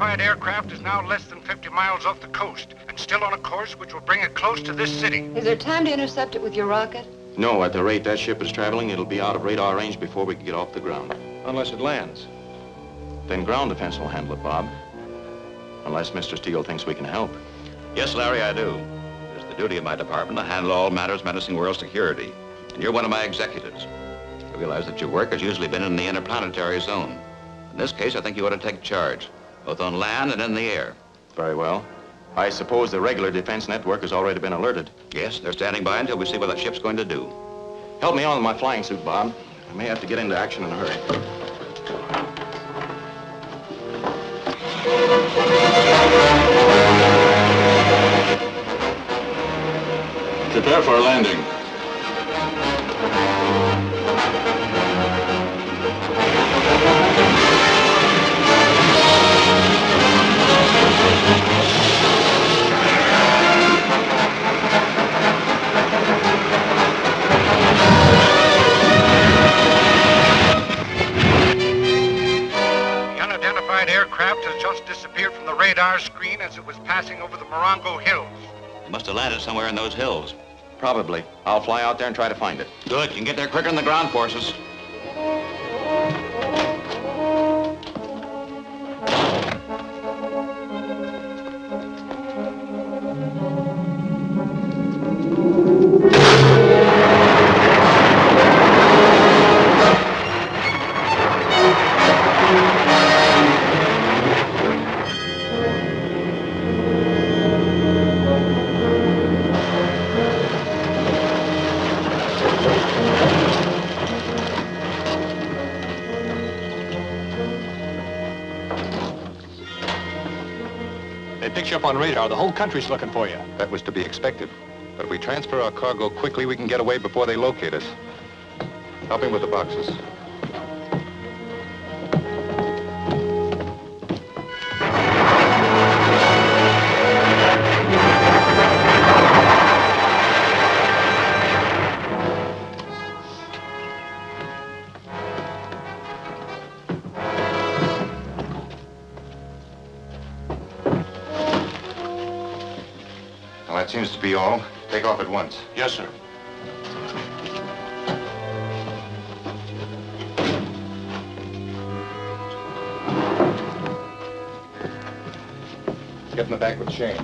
unidentified aircraft is now less than 50 miles off the coast and still on a course which will bring it close to this city. Is there time to intercept it with your rocket? No, at the rate that ship is traveling, it'll be out of radar range before we can get off the ground. Unless it lands. Then ground defense will handle it, Bob. Unless Mr. Steele thinks we can help. Yes, Larry, I do. It's the duty of my department to handle all matters menacing world security. And you're one of my executives. I realize that your work has usually been in the interplanetary zone. In this case, I think you ought to take charge, both on land and in the air. Very well. I suppose the regular defense network has already been alerted. Yes, they're standing by until we see what that ship's going to do. Help me on with my flying suit, Bob. I may have to get into action in a hurry. Prepare for a landing. Aircraft has just disappeared from the radar screen as it was passing over the Morongo Hills. It must have landed somewhere in those hills. Probably. I'll fly out there and try to find it. Good. You can get there quicker than the ground forces. Up on radar. The whole country's looking for you. That was to be expected. But if we transfer our cargo quickly, we can get away before they locate us. Help him with the boxes. That seems to be all. Take off at once. Yes, sir. Get in the back with Shane.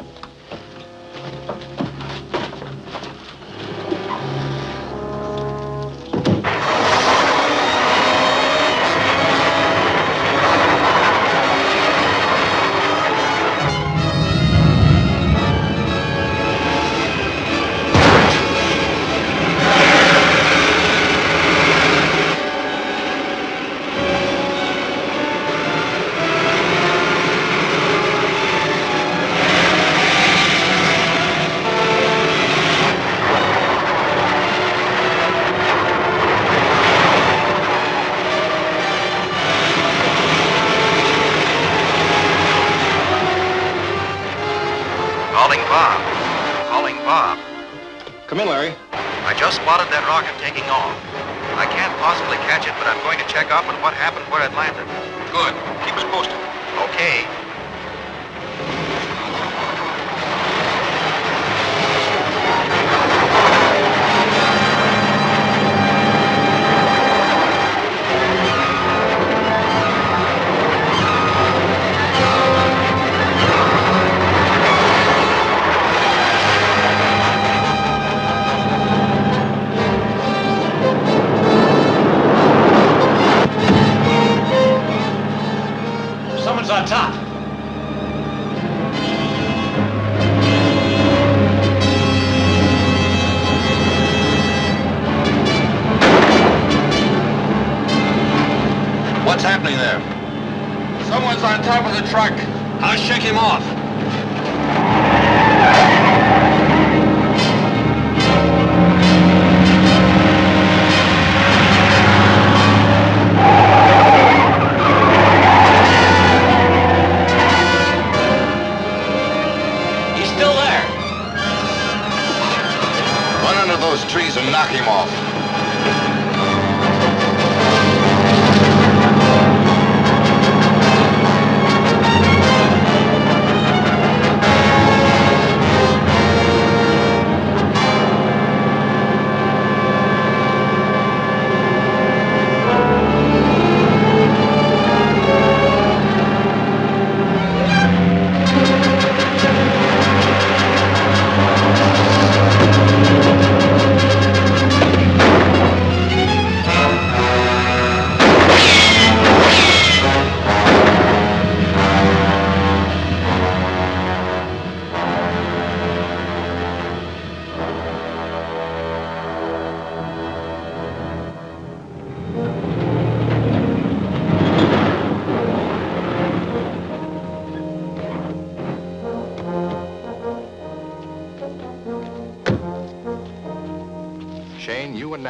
Come in, Larry. I just spotted that rocket taking off. I can't possibly catch it, but I'm going to check up on what happened where it landed. Good. Keep us posted. Okay. On top. What's happening there? Someone's on top of the truck. I'll shake him off. Trees and knock him off.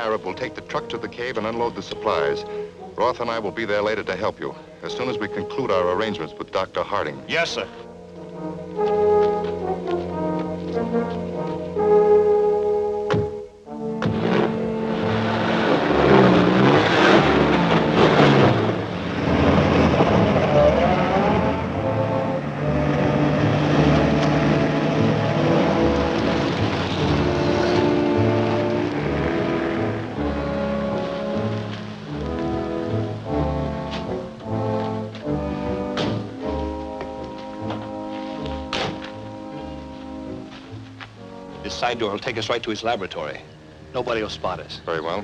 Narab will take the truck to the cave and unload the supplies. Roth and I will be there later to help you, as soon as we conclude our arrangements with Dr. Harding. Yes, sir. This side door will take us right to his laboratory. Nobody will spot us. Very well.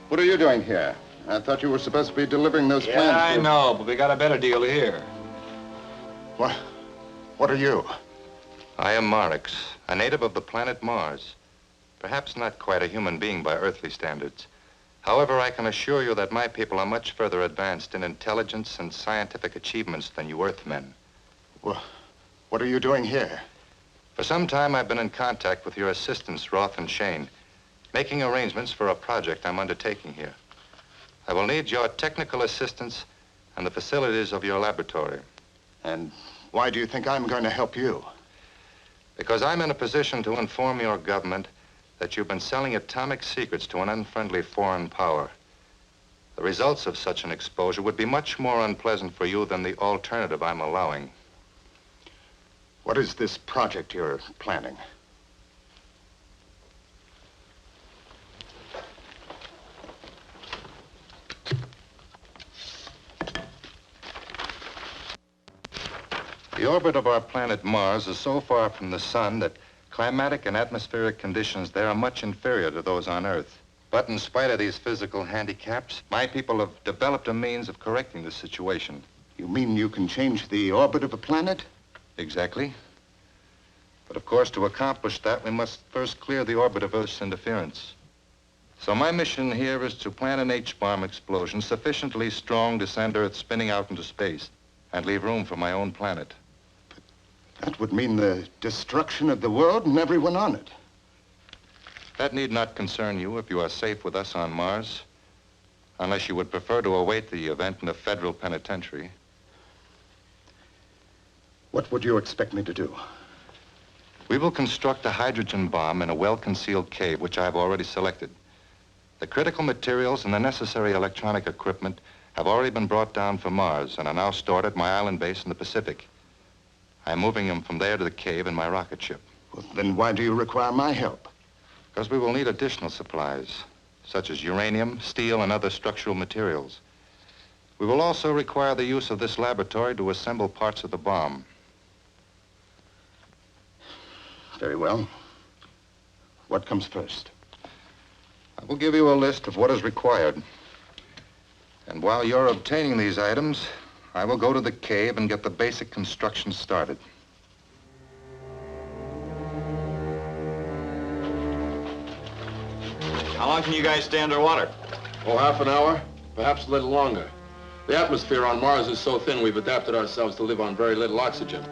What are you doing here? I thought you were supposed to be delivering those plans. Yeah, I know, but we got a better deal here. What are you? I am Marex, a native of the planet Mars. Perhaps not quite a human being by earthly standards. However, I can assure you that my people are much further advanced in intelligence and scientific achievements than you Earthmen. Well, what are you doing here? For some time, I've been in contact with your assistants, Roth and Shane, making arrangements for a project I'm undertaking here. I will need your technical assistance and the facilities of your laboratory. And why do you think I'm going to help you? Because I'm in a position to inform your government that you've been selling atomic secrets to an unfriendly foreign power. The results of such an exposure would be much more unpleasant for you than the alternative I'm allowing. What is this project you're planning? The orbit of our planet Mars is so far from the sun that climatic and atmospheric conditions there are much inferior to those on Earth. But in spite of these physical handicaps, my people have developed a means of correcting the situation. You mean you can change the orbit of a planet? Exactly. But of course, to accomplish that, we must first clear the orbit of Earth's interference. So my mission here is to plant an H-bomb explosion sufficiently strong to send Earth spinning out into space and leave room for my own planet. That would mean the destruction of the world and everyone on it. That need not concern you if you are safe with us on Mars, unless you would prefer to await the event in a federal penitentiary. What would you expect me to do? We will construct a hydrogen bomb in a well-concealed cave, which I've already selected. The critical materials and the necessary electronic equipment have already been brought down from Mars and are now stored at my island base in the Pacific. I'm moving them from there to the cave in my rocket ship. Well, then why do you require my help? Because we will need additional supplies, such as uranium, steel, and other structural materials. We will also require the use of this laboratory to assemble parts of the bomb. Very well. What comes first? I will give you a list of what is required. And while you're obtaining these items, I will go to the cave and get the basic construction started. How long can you guys stay underwater? Oh, half an hour, perhaps a little longer. The atmosphere on Mars is so thin, we've adapted ourselves to live on very little oxygen.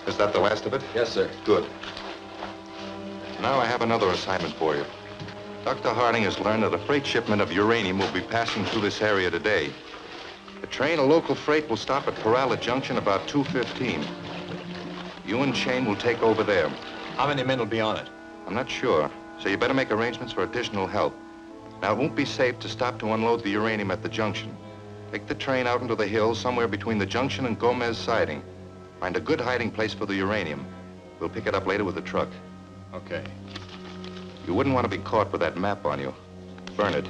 Is that the last of it? Yes, sir. Good. Now I have another assignment for you. Dr. Harding has learned that a freight shipment of uranium will be passing through this area today. The train of local freight will stop at Perala Junction about 2:15. You and Shane will take over there. How many men will be on it? I'm not sure, so you better make arrangements for additional help. Now, it won't be safe to stop to unload the uranium at the junction. Take the train out into the hills somewhere between the junction and Gomez Siding. Find a good hiding place for the uranium. We'll pick it up later with the truck. Okay. You wouldn't want to be caught with that map on you. Burn it.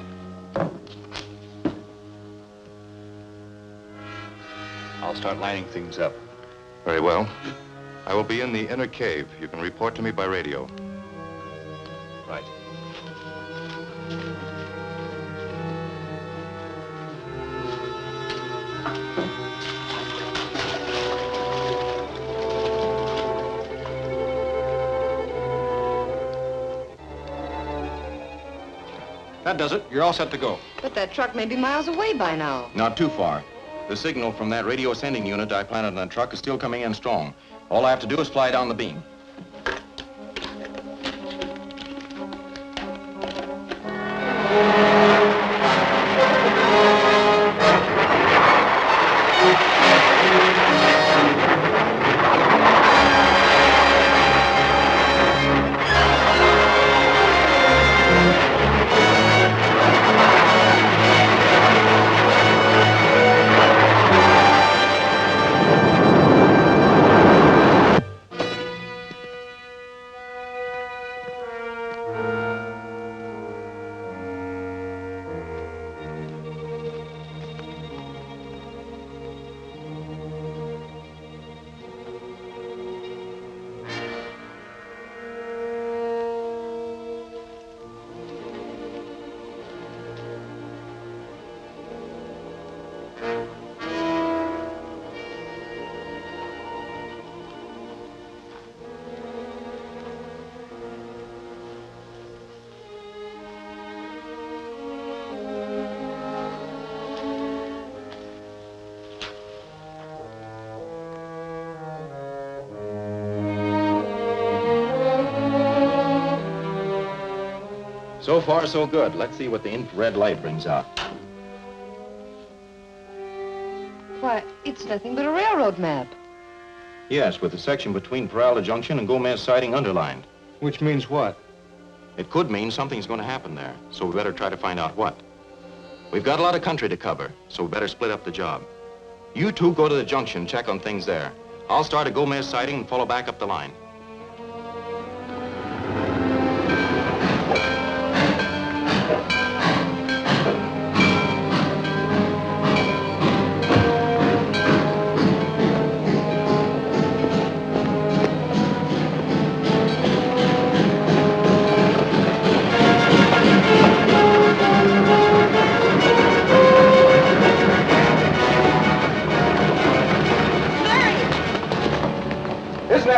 I'll start lining things up. Very well. I will be in the inner cave. You can report to me by radio. Right. That does it. You're all set to go. But that truck may be miles away by now. Not too far. The signal from that radio sending unit I planted on the truck is still coming in strong. All I have to do is fly down the beam. So far, so good. Let's see what the infrared light brings out. Why, it's nothing but a railroad map. Yes, with the section between Peralta Junction and Gomez Siding underlined. Which means what? It could mean something's going to happen there, so we better try to find out what. We've got a lot of country to cover, so we better split up the job. You two go to the junction, check on things there. I'll start at Gomez Siding and follow back up the line.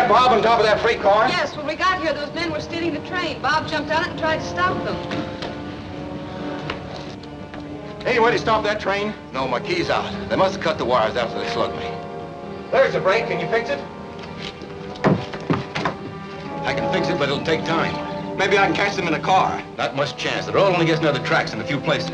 Bob on top of that freight car? Yes, when we got here, those men were stealing the train. Bob jumped on it and tried to stop them. Any way to stop that train? No, my key's out. They must have cut the wires after they slugged me. There's the brake. Can you fix it? I can fix it, but it'll take time. Maybe I can catch them in a car. Not much chance. The road only gets another tracks in a few places.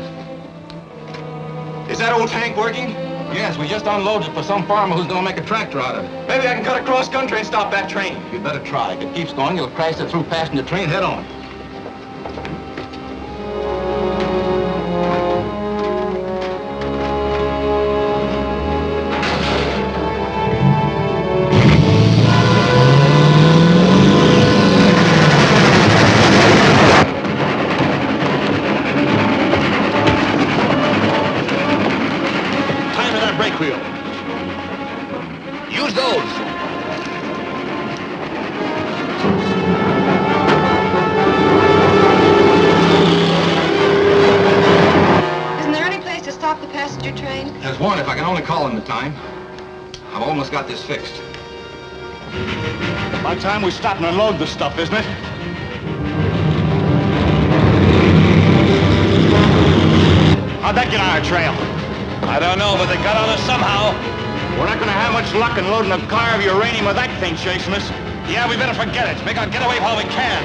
Is that old tank working? Yes, we just unloaded for some farmer who's gonna make a tractor out of it. Maybe I can cut across country and stop that train. You'd better try. If it keeps going, you'll crash it through passenger train head on. Use those. Isn't there any place to stop the passenger train? There's one if I can only call in the time. I've almost got this fixed. About time we stop and unload the stuff, isn't it? How'd that get on our trail? I don't know, but they got on us somehow. We're not gonna have much luck in loading a car of uranium with that thing chasing us. Yeah, we better forget it. Make our getaway while we can.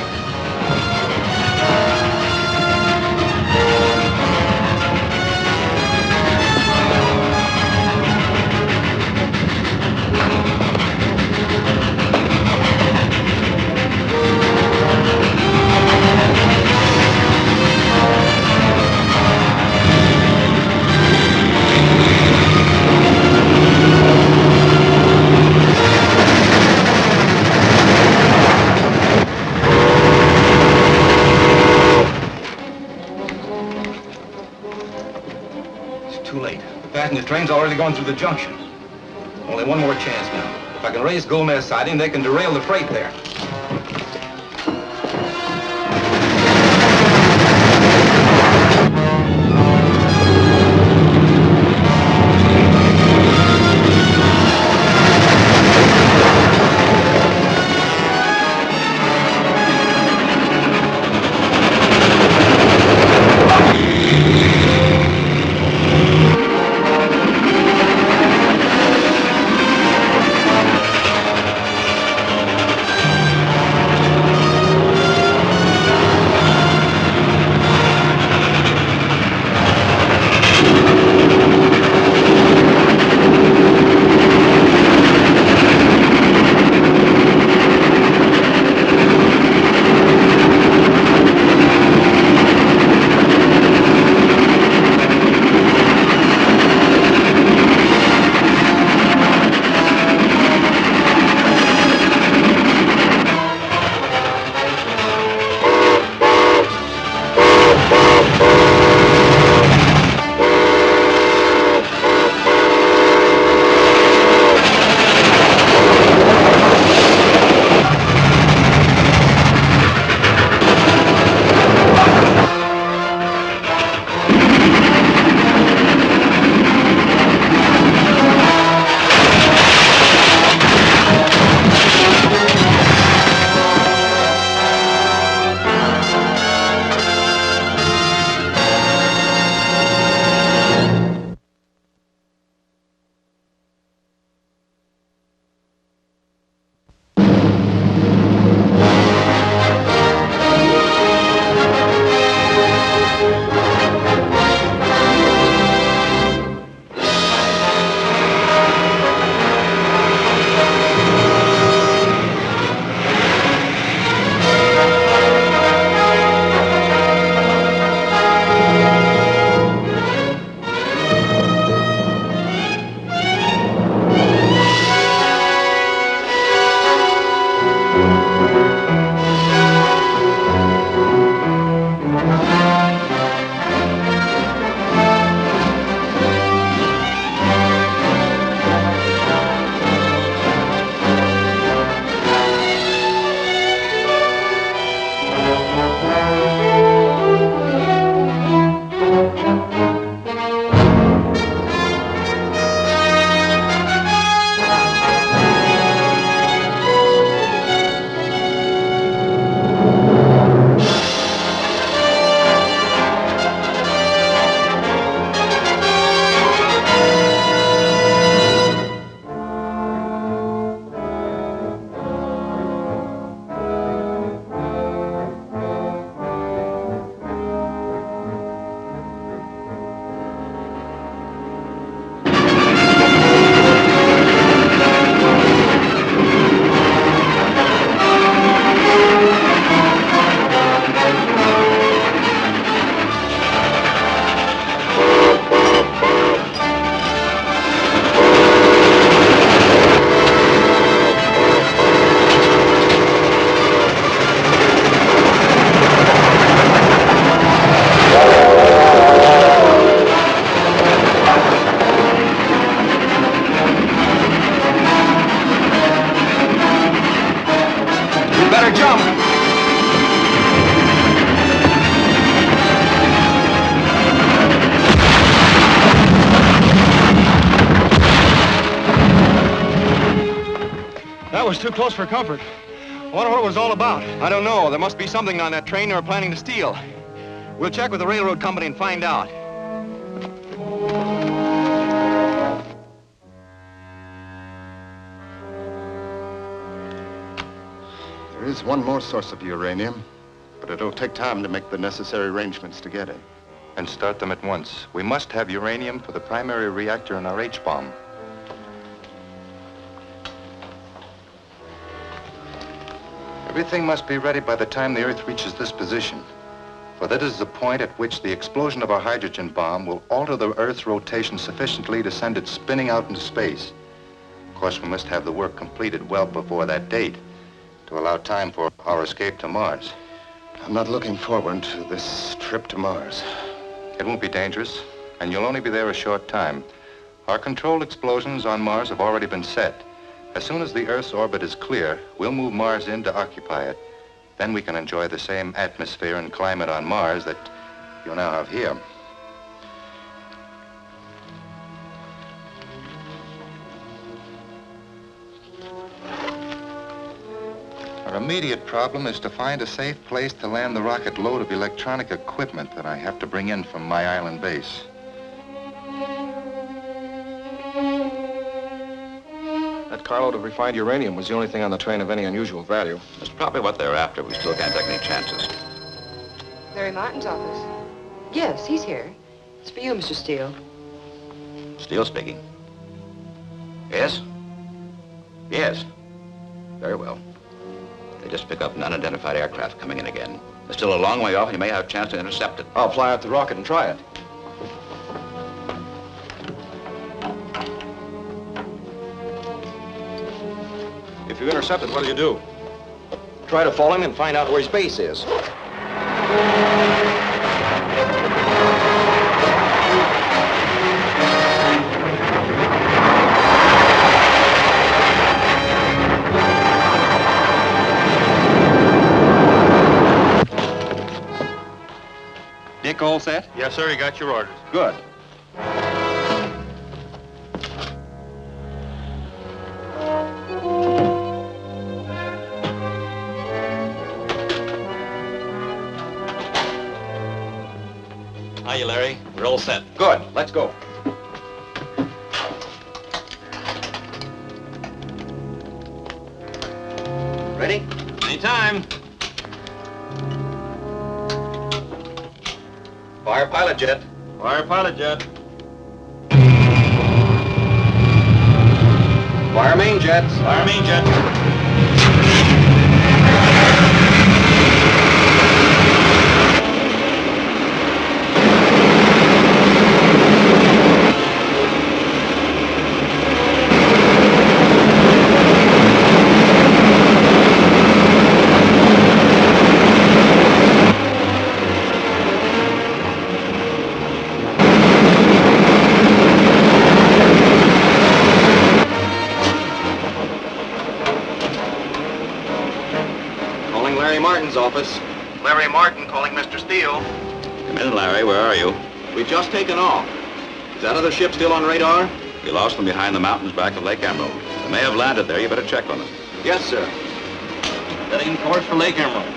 The train's already gone through the junction. Only one more chance now. If I can raise Gomez siding, they can derail the freight there. That was too close for comfort. I wonder what it was all about. I don't know. There must be something on that train they were planning to steal. We'll check with the railroad company and find out. is one more source of uranium, but it'll take time to make the necessary arrangements to get it. And start them at once. We must have uranium for the primary reactor in our H-bomb. Everything must be ready by the time the Earth reaches this position. For that is the point at which the explosion of our hydrogen bomb will alter the Earth's rotation sufficiently to send it spinning out into space. Of course, we must have the work completed well before that date to allow time for our escape to Mars. I'm not looking forward to this trip to Mars. It won't be dangerous, and you'll only be there a short time. Our controlled explosions on Mars have already been set. As soon as the Earth's orbit is clear, we'll move Mars in to occupy it. Then we can enjoy the same atmosphere and climate on Mars that you now have here. Our immediate problem is to find a safe place to land the rocket load of electronic equipment that I have to bring in from my island base. That carload of refined uranium was the only thing on the train of any unusual value. That's probably what they're after. We still can't take any chances. Larry Martin's office. Yes, he's here. It's for you, Mr. Steele. Steele speaking. Yes? Yes. Very well. They just pick up an unidentified aircraft coming in again. They're still a long way off, and you may have a chance to intercept it. I'll fly out the rocket and try it. If you intercept it, what do you do? Try to follow him and find out where his base is. Dick, all set? Yes, sir. You got your orders. Good. Hiya, Larry. We're all set. Good. Let's go. Ready? Anytime. Fire pilot jet. Fire pilot jet. Fire main jets. Fire main jet. Office. Larry Martin calling Mr. Steele. Come in, Larry. Where are you? We've just taken off. Is that other ship still on radar? We lost them behind the mountains back of Lake Emerald. They may have landed there. You better check on them. Yes, sir. Setting course for Lake Emerald.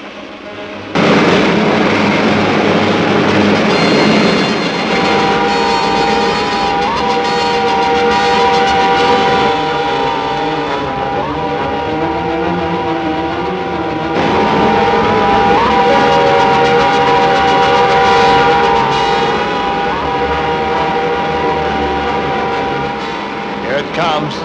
Comes.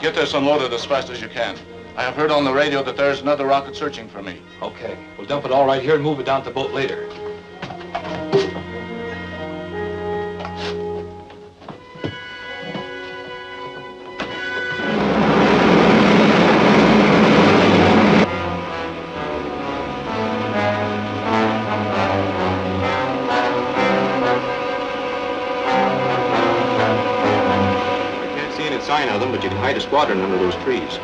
Get this unloaded as fast as you can. I have heard on the radio that there's another rocket searching for me. Okay. We'll dump it all right here and move it down to the boat later. Sign of them, but you can hide a squadron under those trees.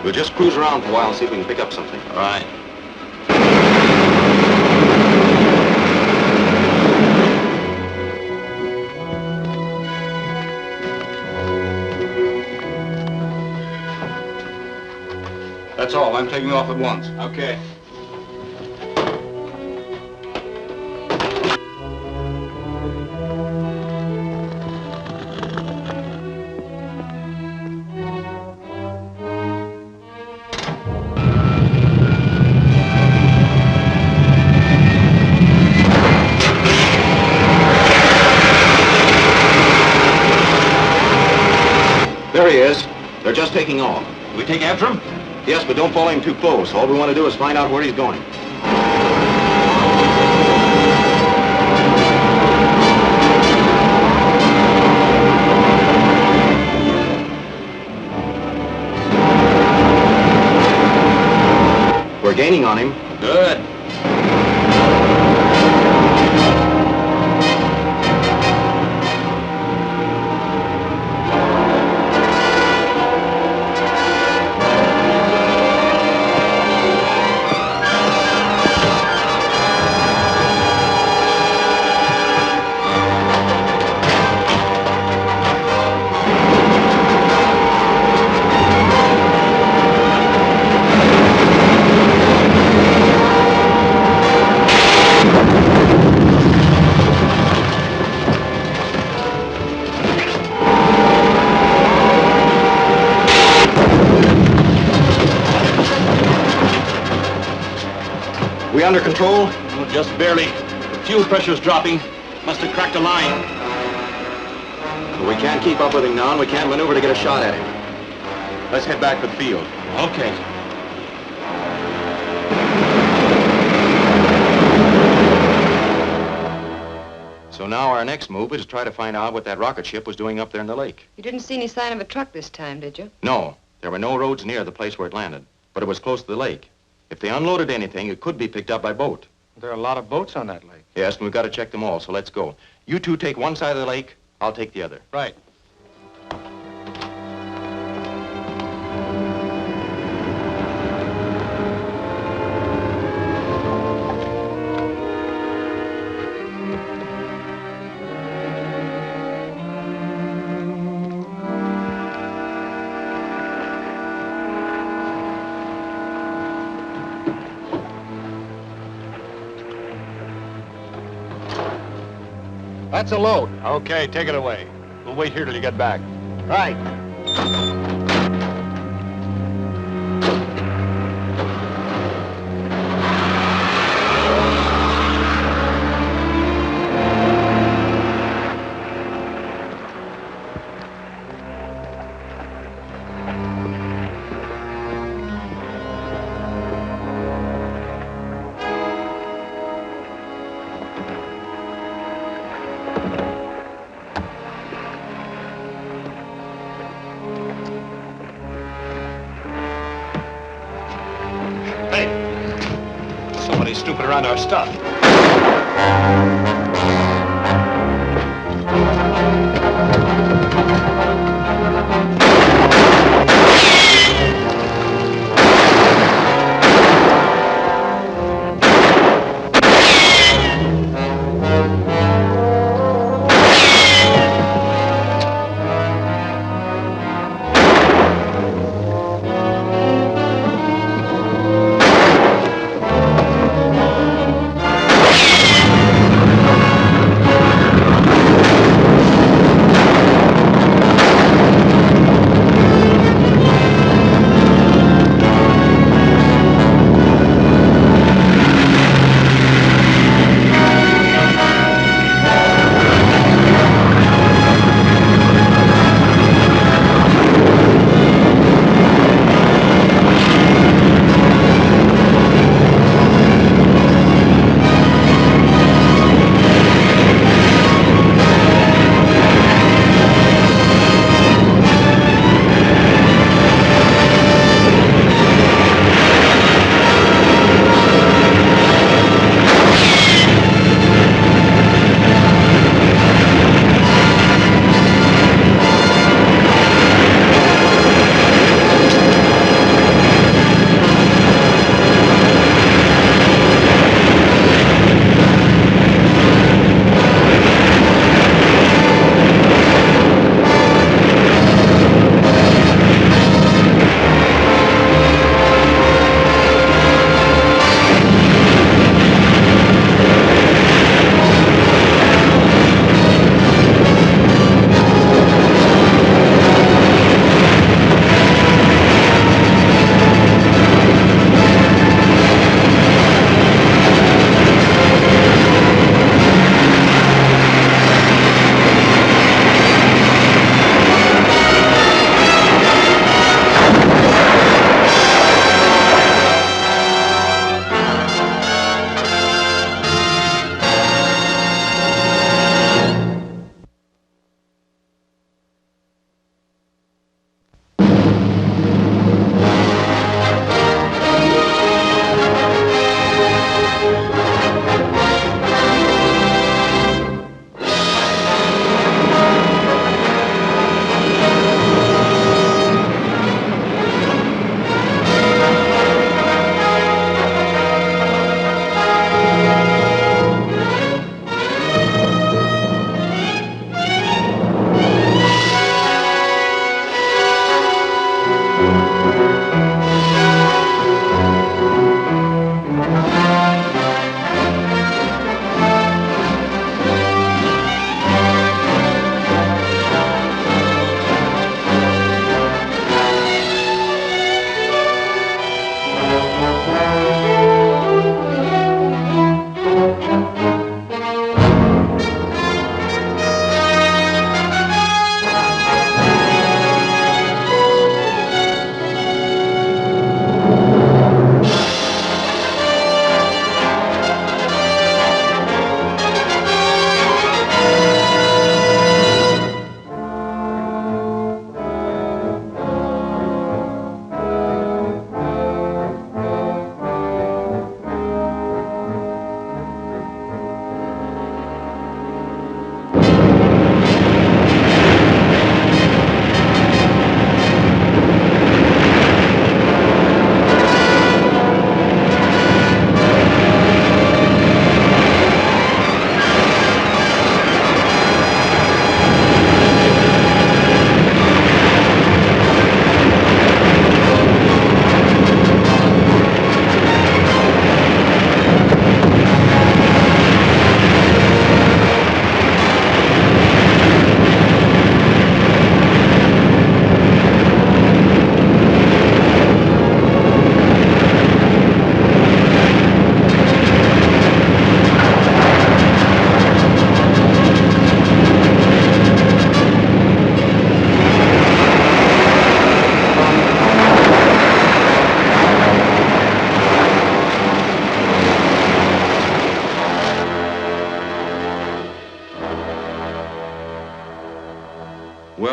We'll just cruise around for a while and see if we can pick up something. All right. That's all. I'm taking off at once. Okay. There he is. They're just taking off. We take after him? Yes, but don't follow him too close. All we want to do is find out where he's going. We're gaining on him. Good. We under control? Oh, just barely. The fuel pressure's dropping. Must have cracked a line. We can't keep up with him now, and we can't maneuver to get a shot at him. Let's head back to the field. Okay. So now our next move is to try to find out what that rocket ship was doing up there in the lake. You didn't see any sign of a truck this time, did you? No, there were no roads near the place where it landed, but it was close to the lake. If they unloaded anything, it could be picked up by boat. There are a lot of boats on that lake. Yes, and we've got to check them all, so let's go. You two take one side of the lake, I'll take the other. Right. That's a load. Okay, take it away. We'll wait here till you get back. Right. Somebody's snooping around our stuff.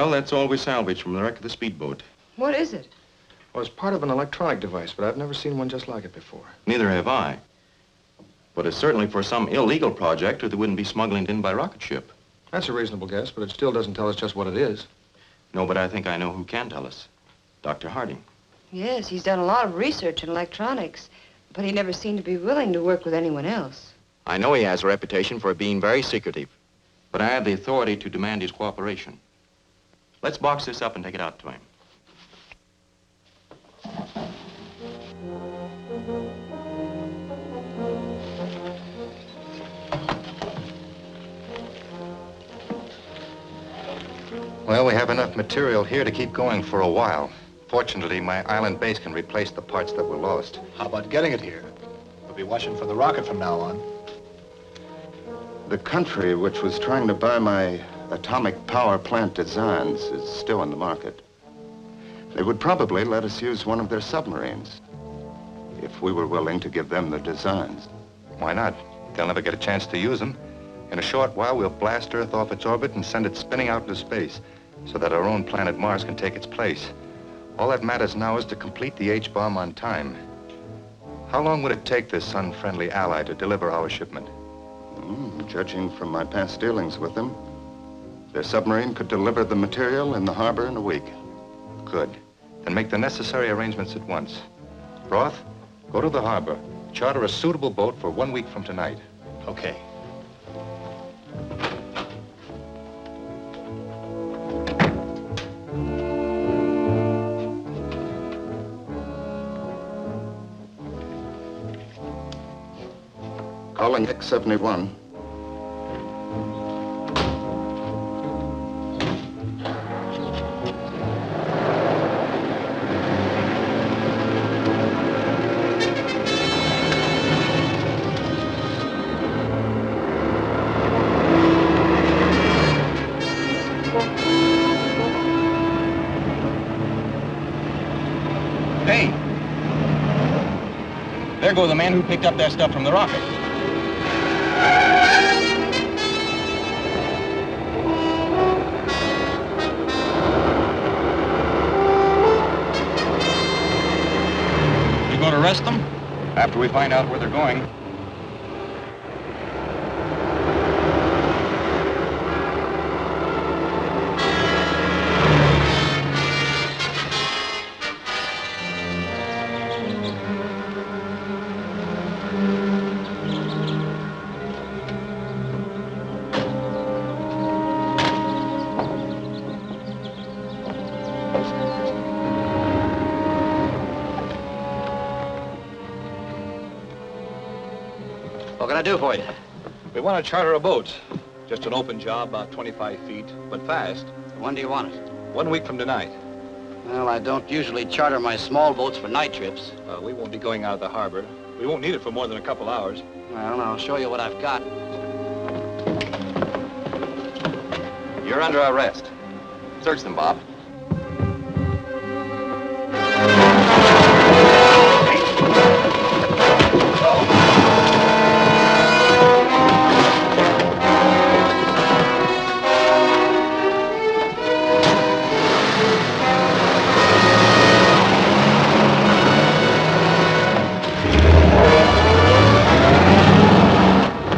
Well, that's all we salvaged from the wreck of the speedboat. What is it? Well, it's part of an electronic device, but I've never seen one just like it before. Neither have I. But it's certainly for some illegal project or they wouldn't be smuggling it in by rocket ship. That's a reasonable guess, but it still doesn't tell us just what it is. No, but I think I know who can tell us. Dr. Harding. Yes, he's done a lot of research in electronics, but he never seemed to be willing to work with anyone else. I know he has a reputation for being very secretive, but I have the authority to demand his cooperation. Let's box this up and take it out to him. Well, we have enough material here to keep going for a while. Fortunately, my island base can replace the parts that were lost. How about getting it here? We'll be watching for the rocket from now on. The country which was trying to buy my atomic power plant designs is still in the market. They would probably let us use one of their submarines if we were willing to give them the designs. Why not? They'll never get a chance to use them. In a short while, we'll blast Earth off its orbit and send it spinning out into space so that our own planet Mars can take its place. All that matters now is to complete the H-bomb on time. How long would it take this unfriendly ally to deliver our shipment? Judging from my past dealings with them, their submarine could deliver the material in the harbor in a week. Good. Then make the necessary arrangements at once. Roth, go to the harbor. Charter a suitable boat for 1 week from tonight. Okay. Calling X-71. Hey! There go the men who picked up that stuff from the rocket. You going to arrest them? After we find out where they're going. What can I do for you? We want to charter a boat. Just an open job, about 25 feet, but fast. When do you want it? 1 week from tonight. Well, I don't usually charter my small boats for night trips. We won't be going out of the harbor. We won't need it for more than a couple hours. Well, I'll show you what I've got. You're under arrest. Search them, Bob.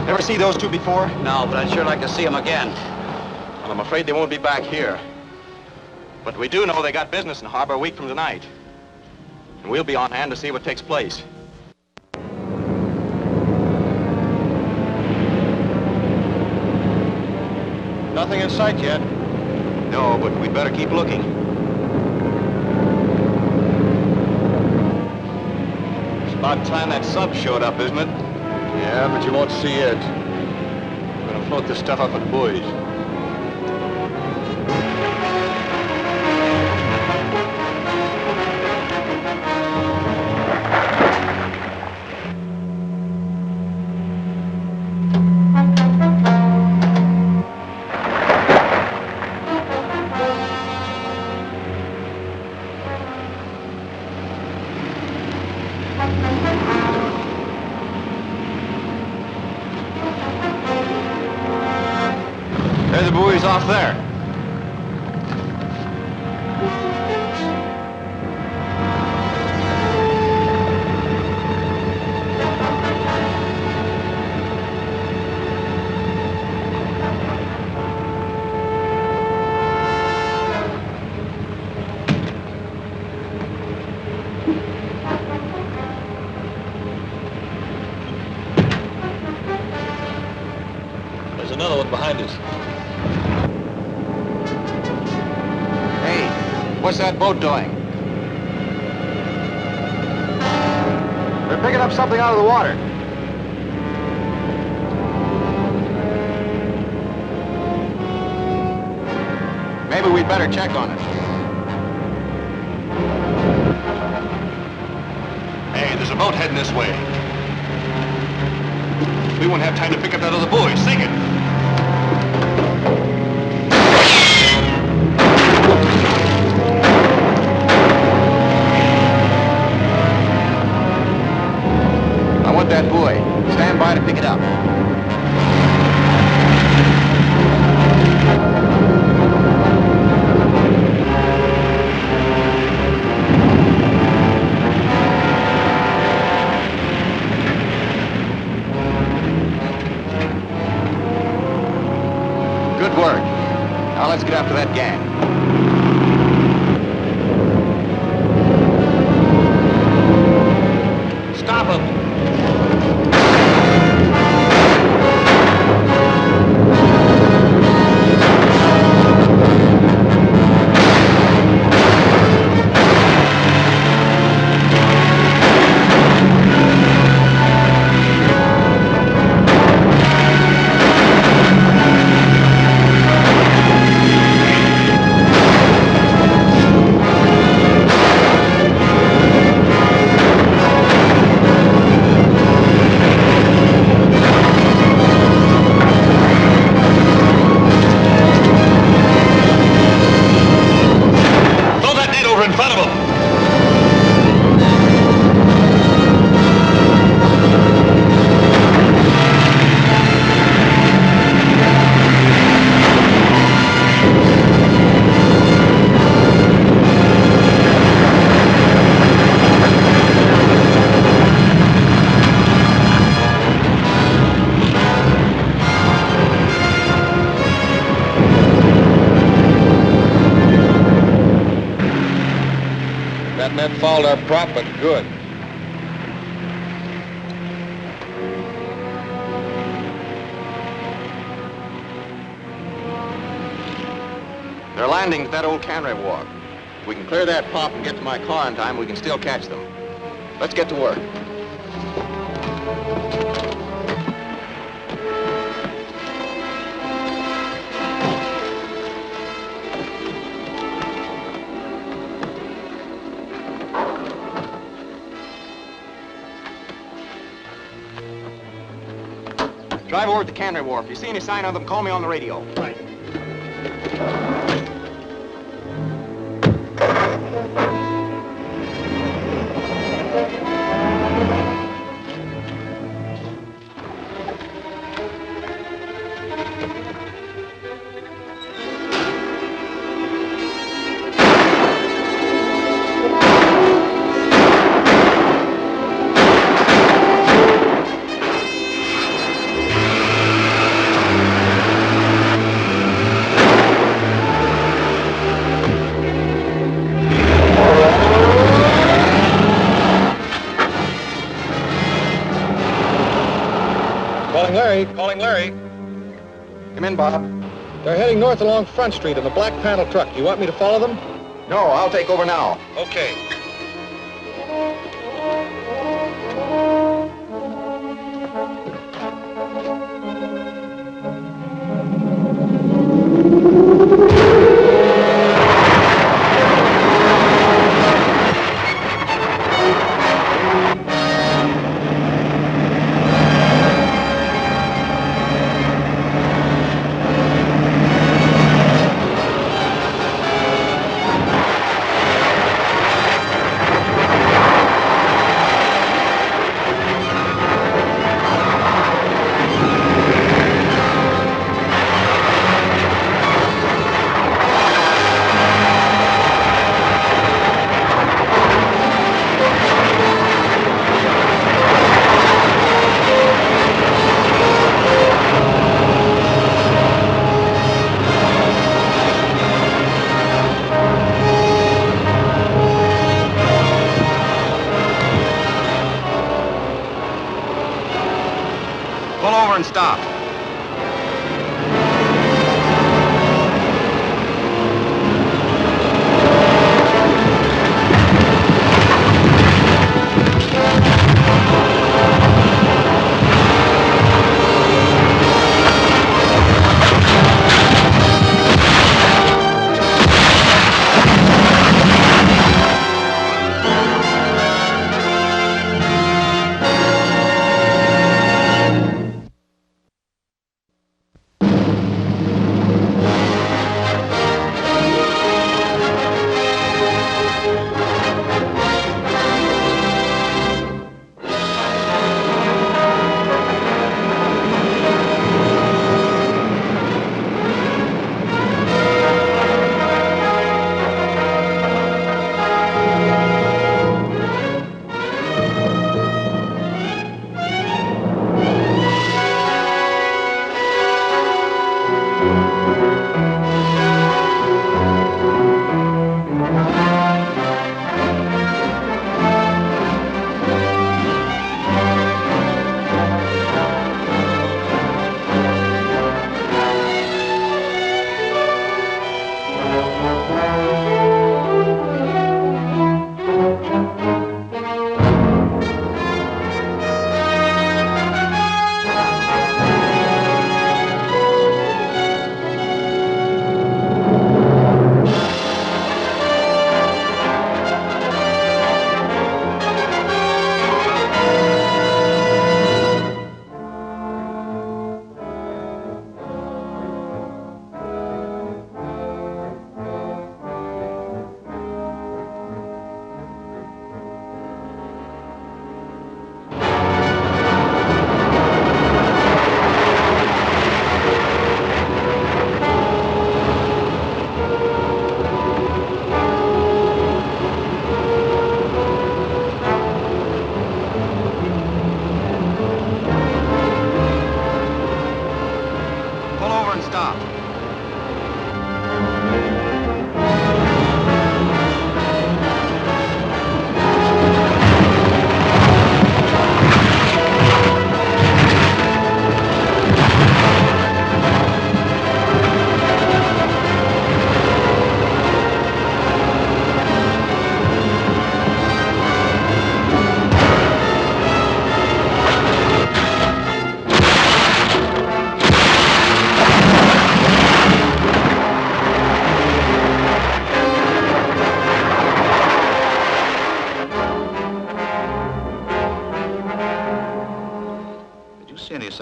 Ever see those two before? No, but I'd sure like to see them again. Well, I'm afraid they won't be back here. But we do know they got business in harbor a week from tonight. And we'll be on hand to see what takes place. Nothing in sight yet. No, but we'd better keep looking. It's about time that sub showed up, isn't it? Yeah, but you won't see it. We're gonna float this stuff up at buoys. There's the buoys off there. behind us. Hey, what's that boat doing? They're picking up something out of the water. Maybe we'd better check on it. Hey, there's a boat heading this way. We won't have time to pick up that other buoy. Sink it! I want that buoy. Stand by to pick it up. Good work. Now let's get after that gang. Stop them! That fouled our prop, but good. They're landing at that old cannery wharf. If we can clear that pump and get to my car in time, we can still catch them. Let's get to work. Drive over to the cannery wharf. If you see any sign of them, call me on the radio. Right. Calling Larry. Come in, Bob. They're heading north along Front Street in a black panel truck. You want me to follow them? No, I'll take over now. Okay. Pull over and stop.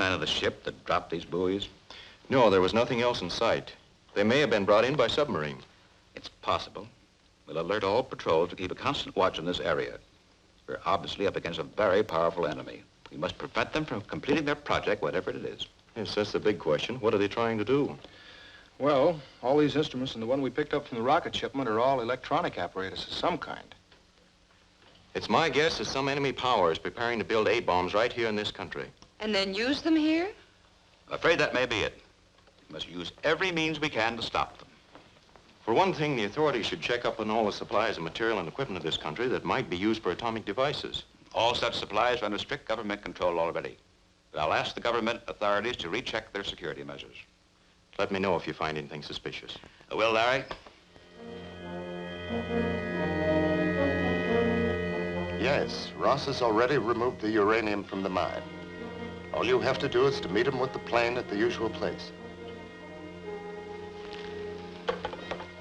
sign of the ship that dropped these buoys? No, there was nothing else in sight. They may have been brought in by submarine. It's possible. We'll alert all patrols to keep a constant watch in this area. We're obviously up against a very powerful enemy. We must prevent them from completing their project, whatever it is. Yes, that's the big question. What are they trying to do? Well, all these instruments and the one we picked up from the rocket shipment are all electronic apparatus of some kind. It's my guess that some enemy power is preparing to build A-bombs right here in this country. And then use them here? I'm afraid that may be it. We must use every means we can to stop them. For one thing, the authorities should check up on all the supplies of material and equipment of this country that might be used for atomic devices. All such supplies are under strict government control already. But I'll ask the government authorities to recheck their security measures. Let me know if you find anything suspicious. I will, Larry. Yes, Ross has already removed the uranium from the mine. All you have to do is to meet him with the plane at the usual place.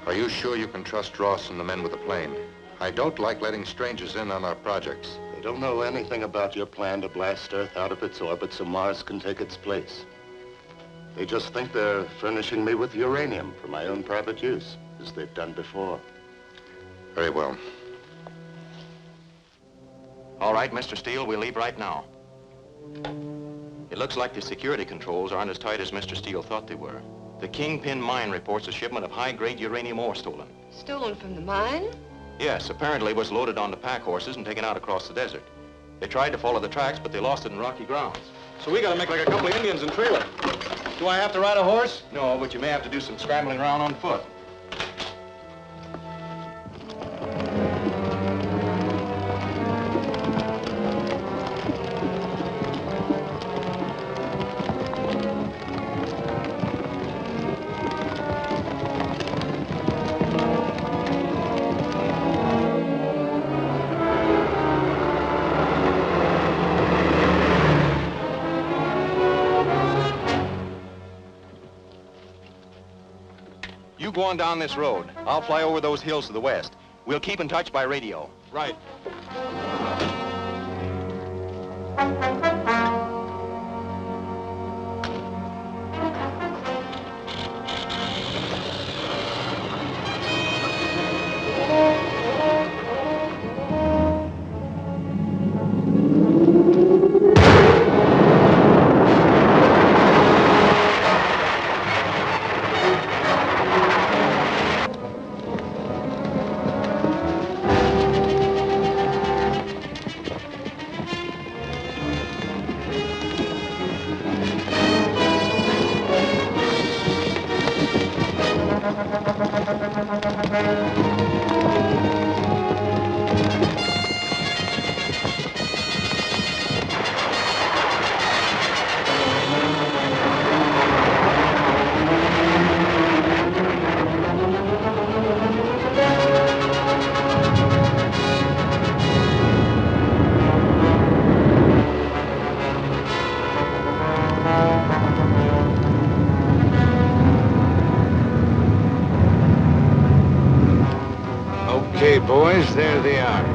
Are you sure you can trust Ross and the men with the plane? I don't like letting strangers in on our projects. They don't know anything about your plan to blast Earth out of its orbit so Mars can take its place. They just think they're furnishing me with uranium for my own private use, as they've done before. Very well. All right, Mr. Steele, we'll leave right now. It looks like the security controls aren't as tight as Mr. Steele thought they were. The Kingpin mine reports a shipment of high-grade uranium ore stolen. Stolen from the mine? Yes, apparently it was loaded onto pack horses and taken out across the desert. They tried to follow the tracks, but they lost it in rocky grounds. So we gotta make like a couple of Indians in trailer. Do I have to ride a horse? No, but you may have to do some scrambling around on foot. Go on down this road. I'll fly over those hills to the west. We'll keep in touch by radio. Right. Okay, boys, there they are.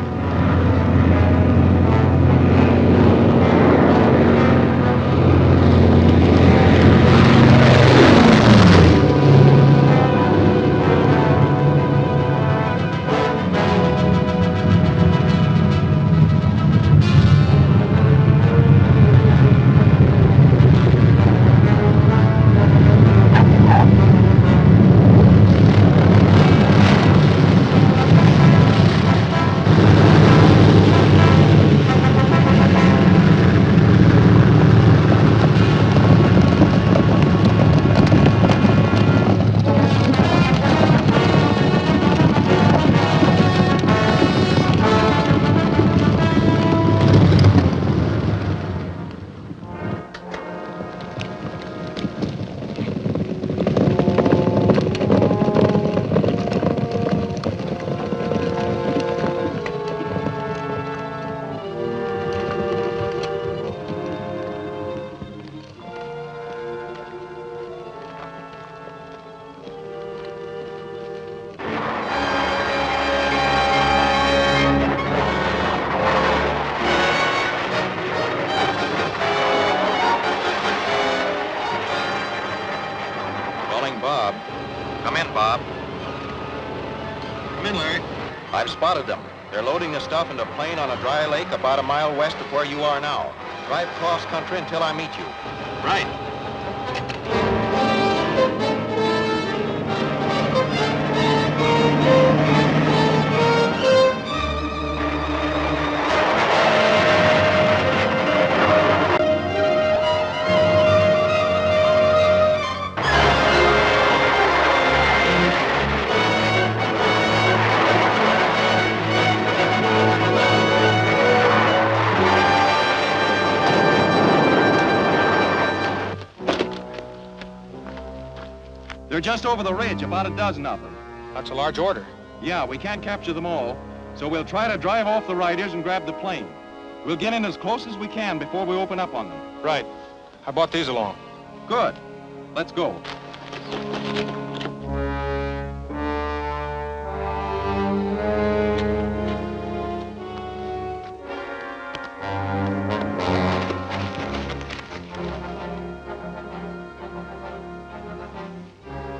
I've spotted them. They're loading the stuff into a plane on a dry lake about a mile west of where you are now. Drive cross country until I meet you. Right. They're just over the ridge, about a dozen of them. That's a large order. Yeah, we can't capture them all, so we'll try to drive off the riders and grab the plane. We'll get in as close as we can before we open up on them. Right. I brought these along. Good. Let's go.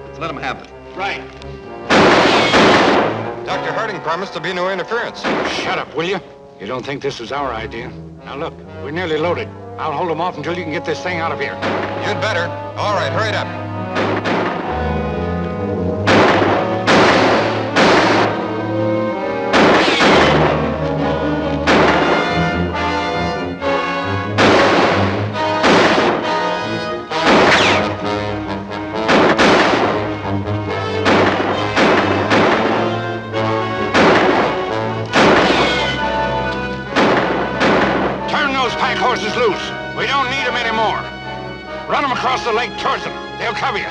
Let's let them have it. Right. Dr. Harding promised there'll be no interference. Shut up, will you? You don't think this was our idea? Now look, we're nearly loaded. I'll hold them off until you can get this thing out of here. You'd better. All right, hurry it up. Horses loose. We don't need them anymore. Run them across the lake towards them. They'll cover you.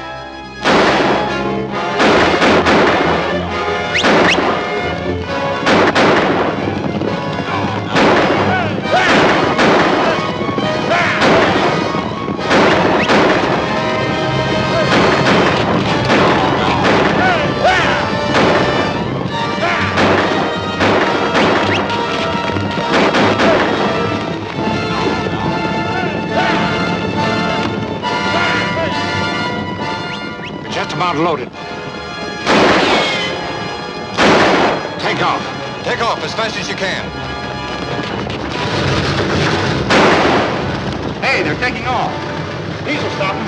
About loaded. Take off. Take off as fast as you can. Hey, they're taking off. These will stop them.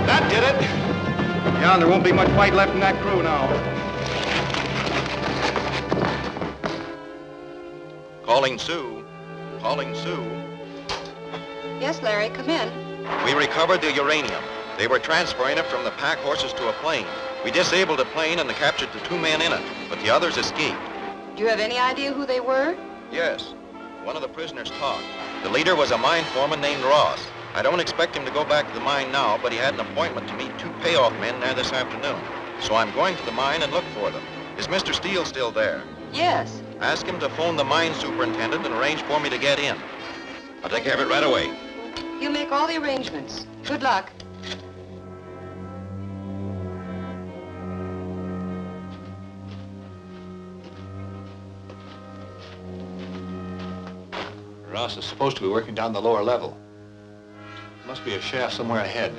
That did it. Yeah, and there won't be much fight left in that crew now. Calling Sue. Calling Sue. Yes, Larry, come in. We recovered the uranium. They were transferring it from the pack horses to a plane. We disabled the plane and captured the 2 men in it, but the others escaped. Do you have any idea who they were? Yes. One of the prisoners talked. The leader was a mine foreman named Ross. I don't expect him to go back to the mine now, but he had an appointment to meet 2 payoff men there this afternoon. So I'm going to the mine and look for them. Is Mr. Steele still there? Yes. Ask him to phone the mine superintendent and arrange for me to get in. I'll take care of it right away. He'll make all the arrangements. Good luck. Ross is supposed to be working down the lower level. Must be a shaft somewhere ahead.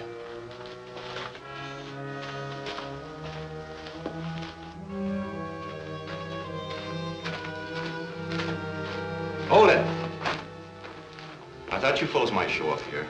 Hold it. I thought you fellows might show off here.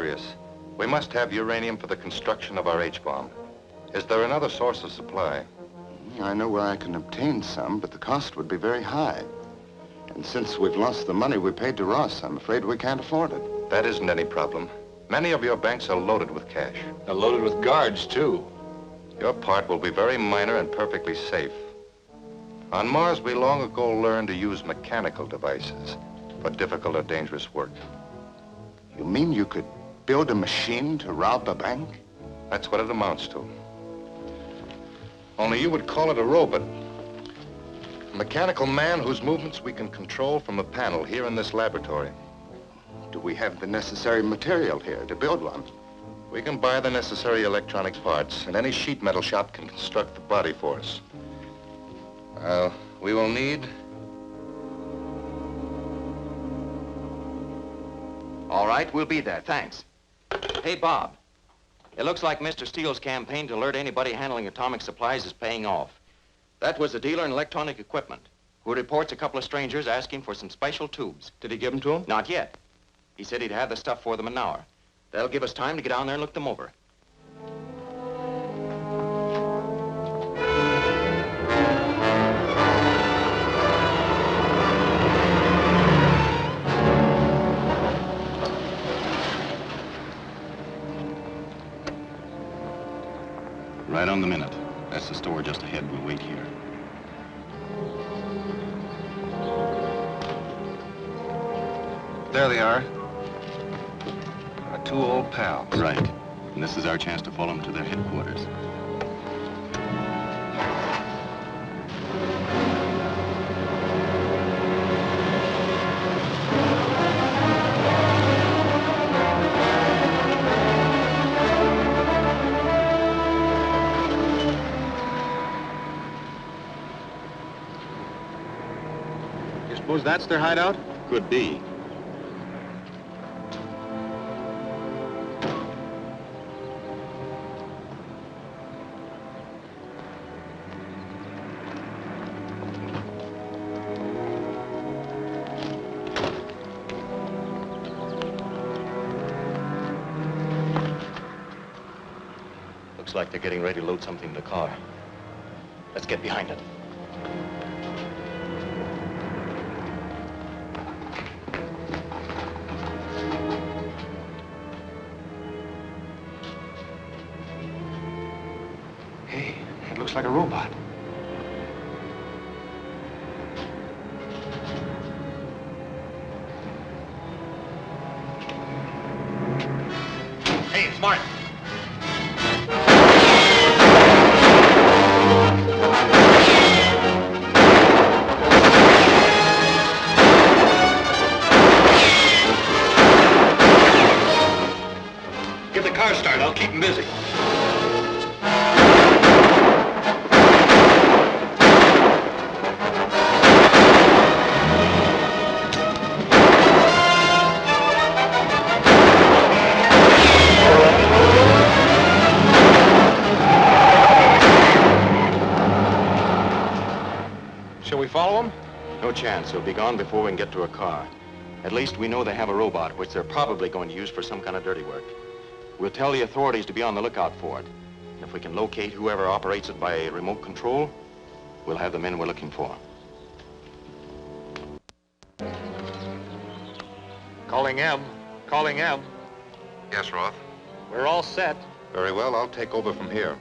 serious. We must have uranium for the construction of our H-bomb. Is there another source of supply? I know where I can obtain some, but the cost would be very high. And since we've lost the money we paid to Ross, I'm afraid we can't afford it. That isn't any problem. Many of your banks are loaded with cash. They're loaded with guards, too. Your part will be very minor and perfectly safe. On Mars, we long ago learned to use mechanical devices for difficult or dangerous work. You mean you could build a machine to rob a bank? That's what it amounts to. Only you would call it a robot. A mechanical man whose movements we can control from a panel here in this laboratory. Do we have the necessary material here to build one? We can buy the necessary electronic parts, and any sheet metal shop can construct the body for us. We will need... All right, we'll be there, thanks. Hey, Bob. It looks like Mr. Steele's campaign to alert anybody handling atomic supplies is paying off. That was a dealer in electronic equipment who reports a couple of strangers asking for some special tubes. Did he give them to him? Not yet. He said he'd have the stuff for them in an hour. That'll give us time to get down there and look them over. Right on the minute. That's the store just ahead. We'll wait here. There they are. Our two old pals. Right. And this is our chance to follow them to their headquarters. You suppose that's their hideout? Could be. Looks like they're getting ready to load something in the car. Let's get behind it. Hey, it looks like a robot. Hey, it's Martin. Get the car started. I'll keep him busy. Shall we follow them? No chance. They'll be gone before we can get to a car. At least we know they have a robot, which they're probably going to use for some kind of dirty work. We'll tell the authorities to be on the lookout for it. And if we can locate whoever operates it by remote control, we'll have the men we're looking for. Calling M. Calling M. Yes, Roth. We're all set. Very well, I'll take over from here.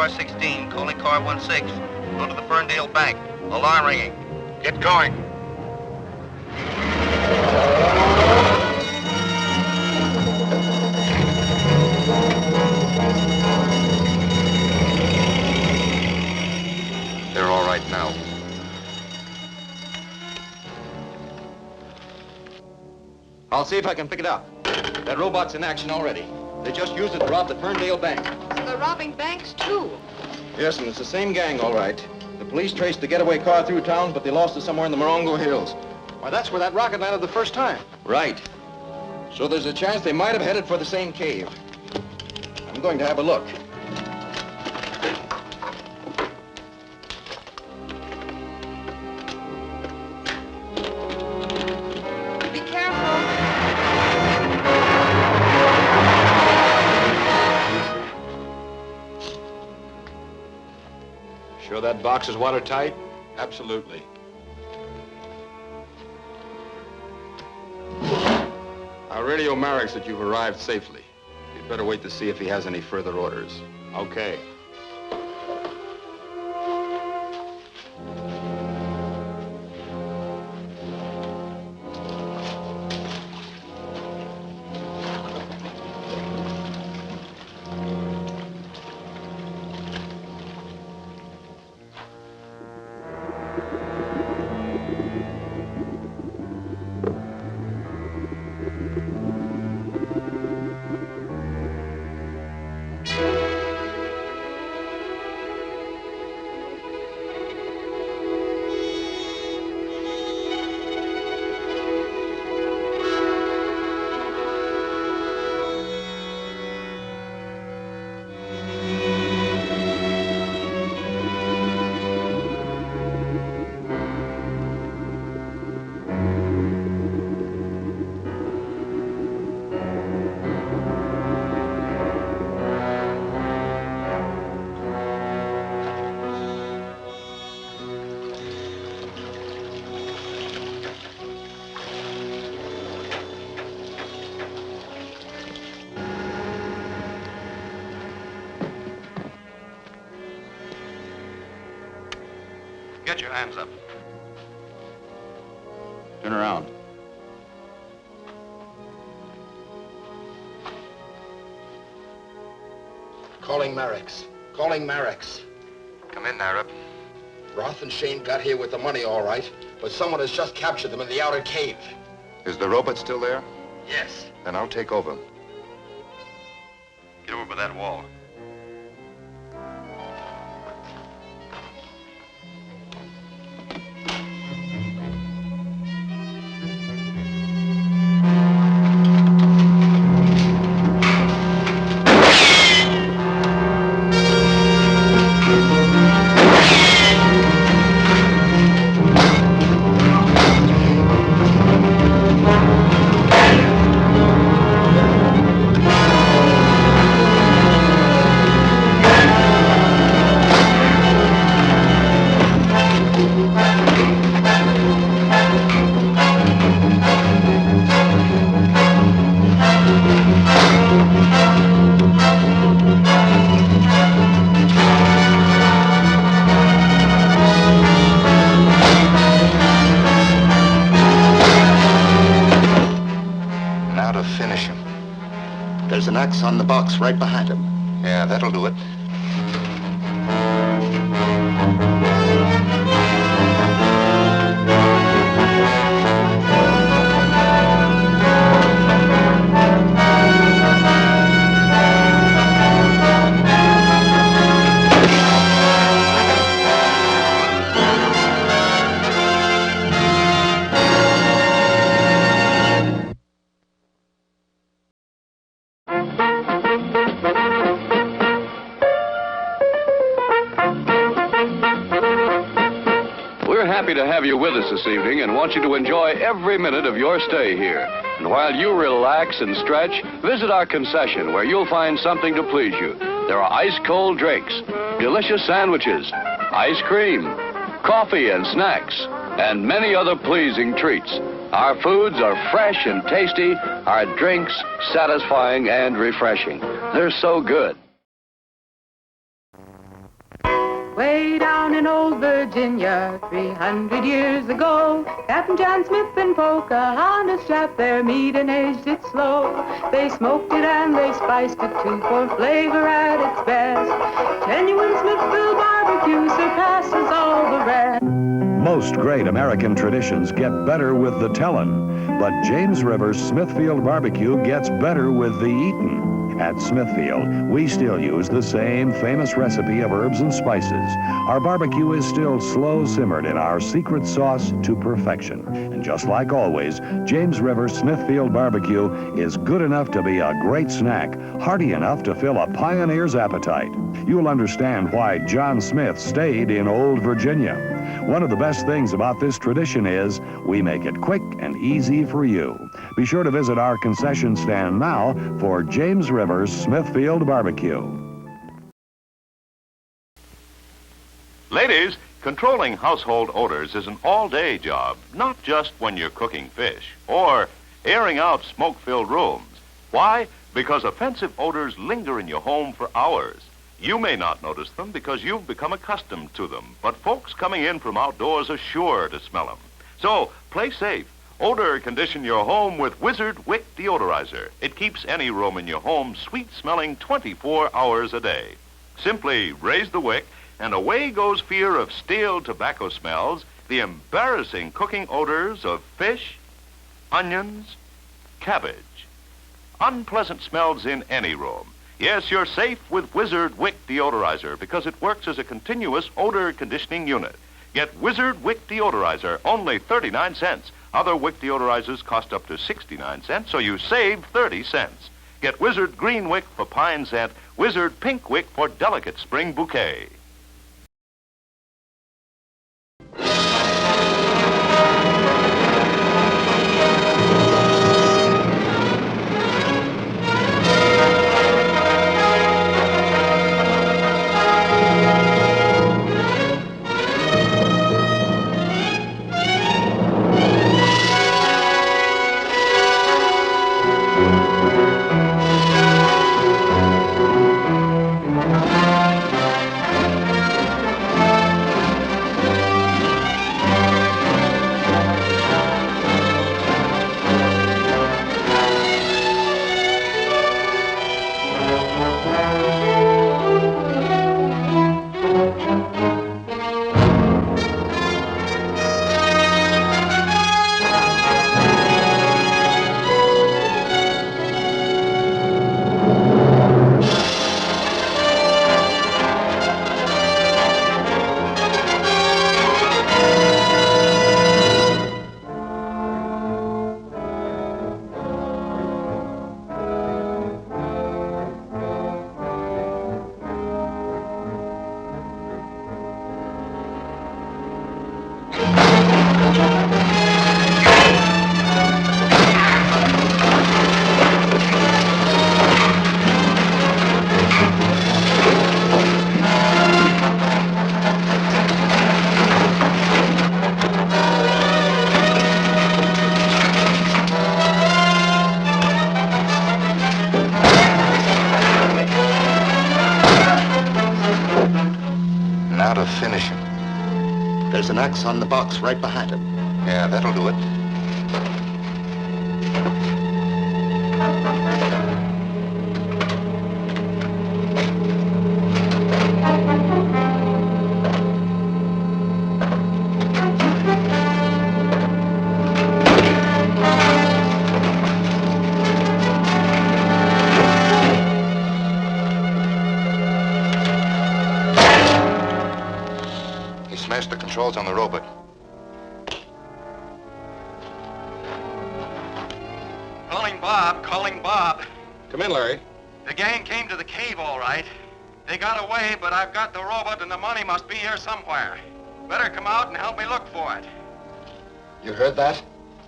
car 16, calling car 16. Go to the Ferndale Bank. Alarm ringing. Get going. They're all right now. I'll see if I can pick it up. That robot's in action already. They just used it to rob the Ferndale Bank. So they're robbing banks, too. Yes, and it's the same gang, all right. The police traced the getaway car through town, but they lost it somewhere in the Morongo Hills. Why, that's where that rocket landed the first time. Right. So there's a chance they might have headed for the same cave. I'm going to have a look. Be careful. Sure that box is watertight? Absolutely. I'll radio Marex that you've arrived safely. You'd better wait to see if he has any further orders. Okay. Get your hands up. Turn around. Calling Marex. Calling Marex. Come in, Narab. Roth and Shane got here with the money all right, but someone has just captured them in the outer cave. Is the robot still there? Yes. Then I'll take over. Get over by that wall. There's an X on the box right behind him. Yeah, that'll do it. Happy to have you with us this evening and want you to enjoy every minute of your stay here. And while you relax and stretch, visit our concession where you'll find something to please you. There are ice-cold drinks, delicious sandwiches, ice cream, coffee and snacks, and many other pleasing treats. Our foods are fresh and tasty, our drinks satisfying and refreshing. They're so good. Way down in old Virginia, 300 years ago, Captain John Smith and Pocahontas trapped their meat and aged it slow. They smoked it and they spiced it too for flavor at its best. Genuine Smithville barbecue surpasses all the rest. Most great American traditions get better with the tellin', but James River's Smithfield barbecue gets better with the eatin'. At Smithfield, we still use the same famous recipe of herbs and spices. Our barbecue is still slow simmered in our secret sauce to perfection. And just like always, James River Smithfield barbecue is good enough to be a great snack, hearty enough to fill a pioneer's appetite. You'll understand why John Smith stayed in old Virginia. One of the best things about this tradition is we make it quick and easy for you. Be sure to visit our concession stand now for James River's Smithfield Barbecue. Ladies, controlling household odors is an all-day job, not just when you're cooking fish or airing out smoke-filled rooms. Why? Because offensive odors linger in your home for hours. You may not notice them because you've become accustomed to them, but folks coming in from outdoors are sure to smell them. So, play safe. Odor condition your home with Wizard Wick Deodorizer. It keeps any room in your home sweet-smelling 24 hours a day. Simply raise the wick, and away goes fear of stale tobacco smells, the embarrassing cooking odors of fish, onions, cabbage. Unpleasant smells in any room. Yes, you're safe with Wizard Wick Deodorizer because it works as a continuous odor conditioning unit. Get Wizard Wick Deodorizer, only 39 cents. Other Wick deodorizers cost up to 69 cents, so you save 30 cents. Get Wizard Green Wick for pine scent, Wizard Pink Wick for delicate spring bouquet. Finish him. There's an axe on the box right behind him. Yeah, that'll do it. Smash the controls on the robot. Calling Bob, calling Bob. Come in, Larry. The gang came to the cave all right. They got away, but I've got the robot and the money must be here somewhere. Better come out and help me look for it. You heard that?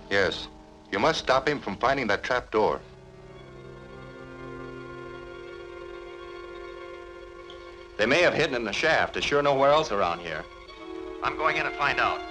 Yes. You must stop him from finding that trap door. They may have hidden in the shaft. There's sure nowhere else around here. I'm going in to find out.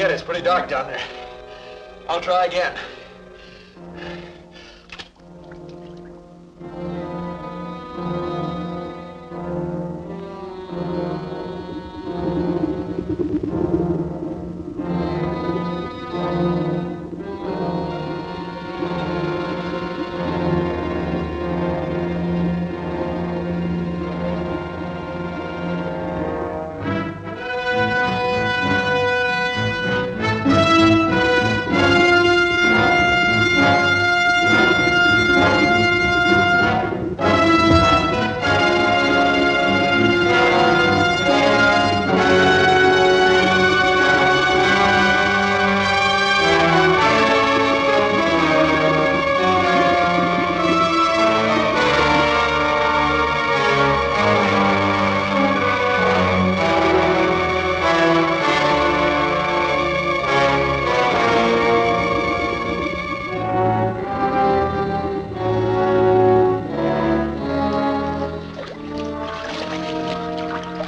Forget it. It's pretty dark down there. I'll try again.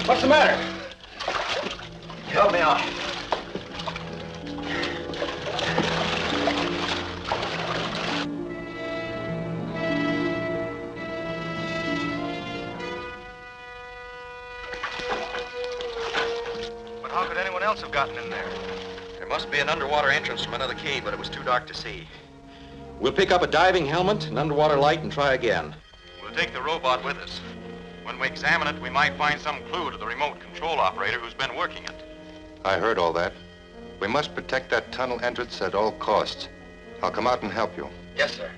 What's the matter? Help me out. But how could anyone else have gotten in there? There must be an underwater entrance from another cave, but it was too dark to see. We'll pick up a diving helmet, an underwater light, and try again. We'll take the robot with us. When we examine it, we might find some clue to the remote control operator who's been working it. I heard all that. We must protect that tunnel entrance at all costs. I'll come out and help you. Yes, sir.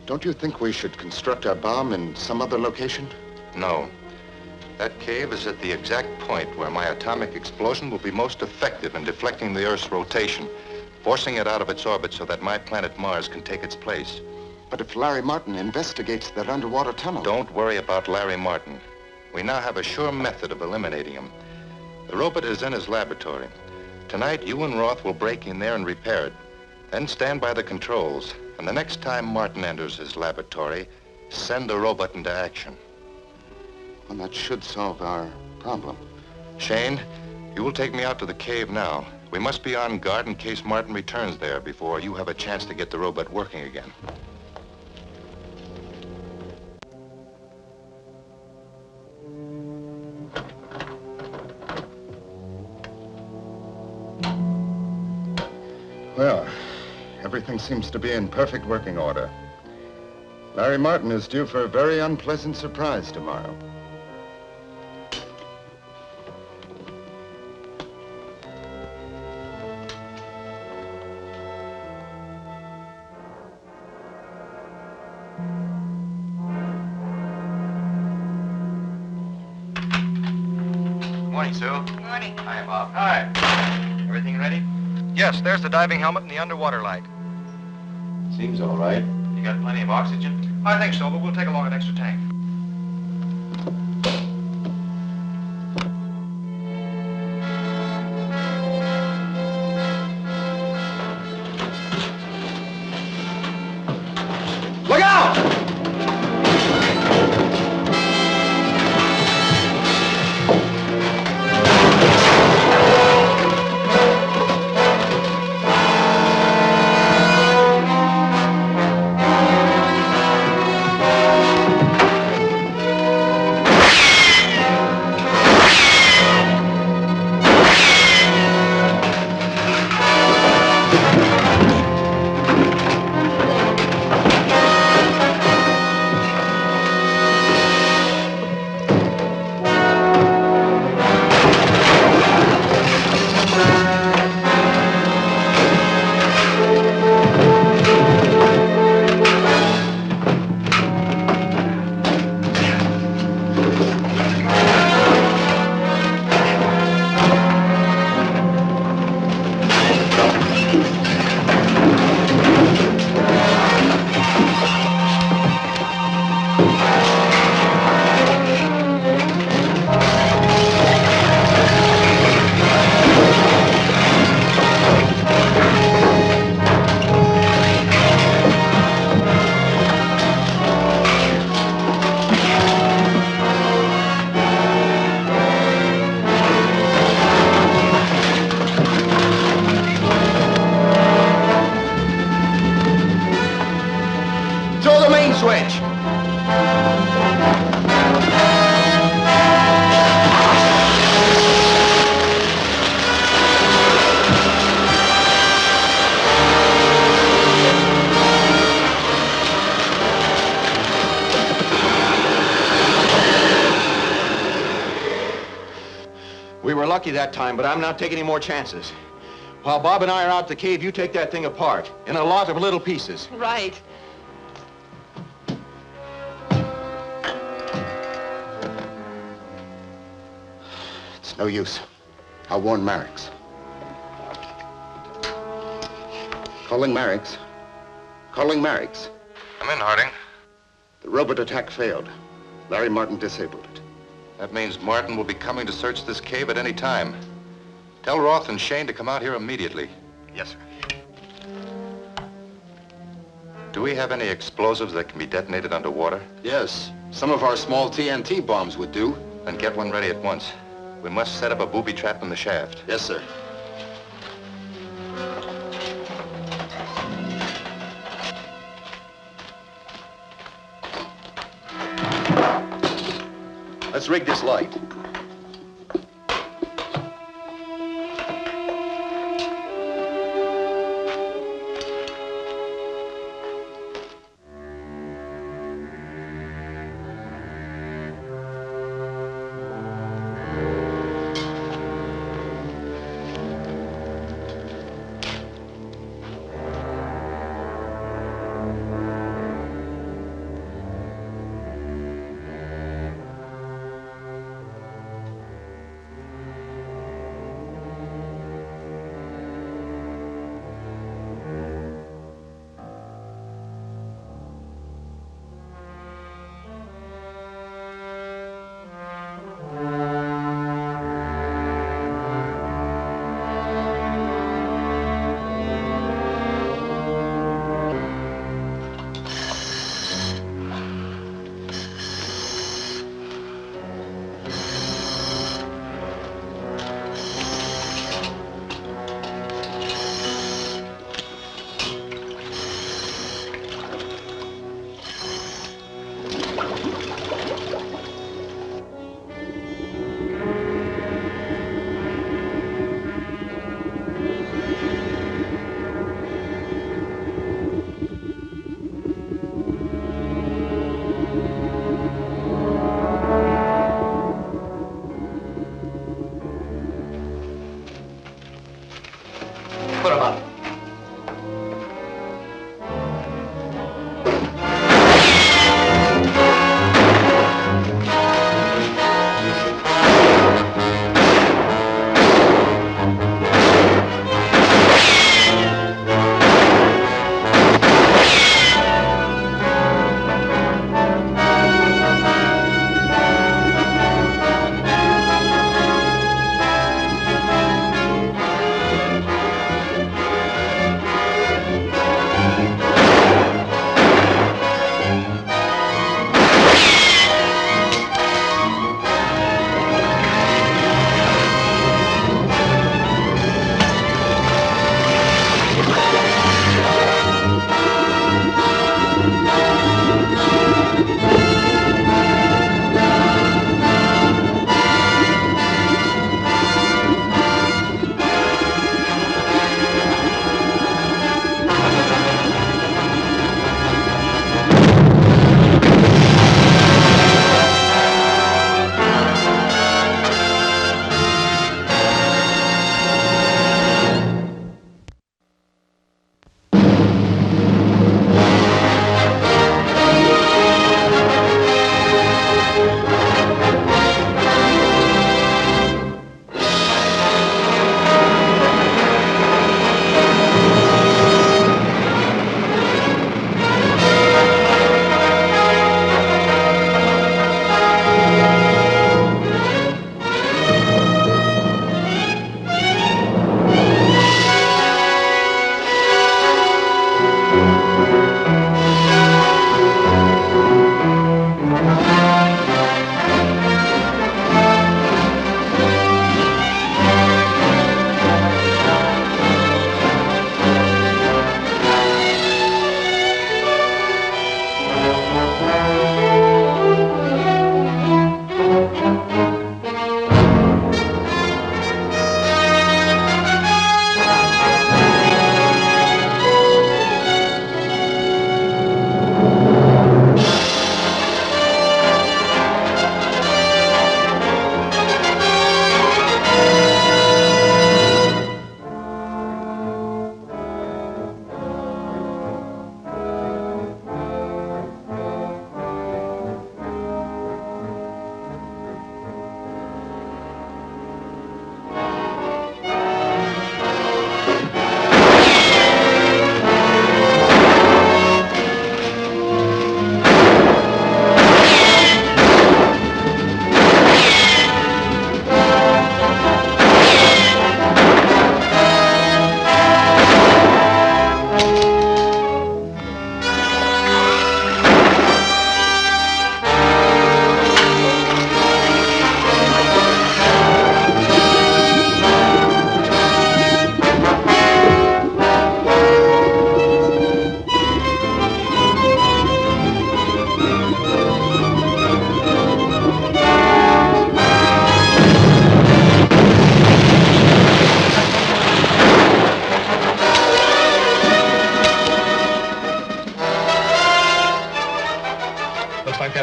Don't you think we should construct our bomb in some other location? No. That cave is at the exact point where my atomic explosion will be most effective in deflecting the Earth's rotation, forcing it out of its orbit so that my planet Mars can take its place. But if Larry Martin investigates that underwater tunnel... Don't worry about Larry Martin. We now have a sure method of eliminating him. The robot is in his laboratory. Tonight, you and Roth will break in there and repair it. Then stand by the controls. And the next time Martin enters his laboratory, send the robot into action. Well, that should solve our problem. Shane, you will take me out to the cave now. We must be on guard in case Martin returns there before you have a chance to get the robot working again. Well, everything seems to be in perfect working order. Larry Martin is due for a very unpleasant surprise tomorrow. Morning, Sue. Morning. Hi, Bob. Hi. Everything ready? Yes, there's the diving helmet and the underwater light. Seems all right. You got plenty of oxygen? I think so, but we'll take along an extra tank. Look out! lucky that time, but I'm not taking any more chances. While Bob and I are out the cave, you take that thing apart in a lot of little pieces. Right. It's no use. I'll warn Marex. Calling Marex. Calling Marex. Come in, Harding. The robot attack failed. Larry Martin disabled it. That means Martin will be coming to search this cave at any time. Tell Roth and Shane to come out here immediately. Yes, sir. Do we have any explosives that can be detonated underwater? Yes. Some of our small TNT bombs would do. Then get one ready at once. We must set up a booby trap in the shaft. Yes, sir. Let's rig this light. Put him up.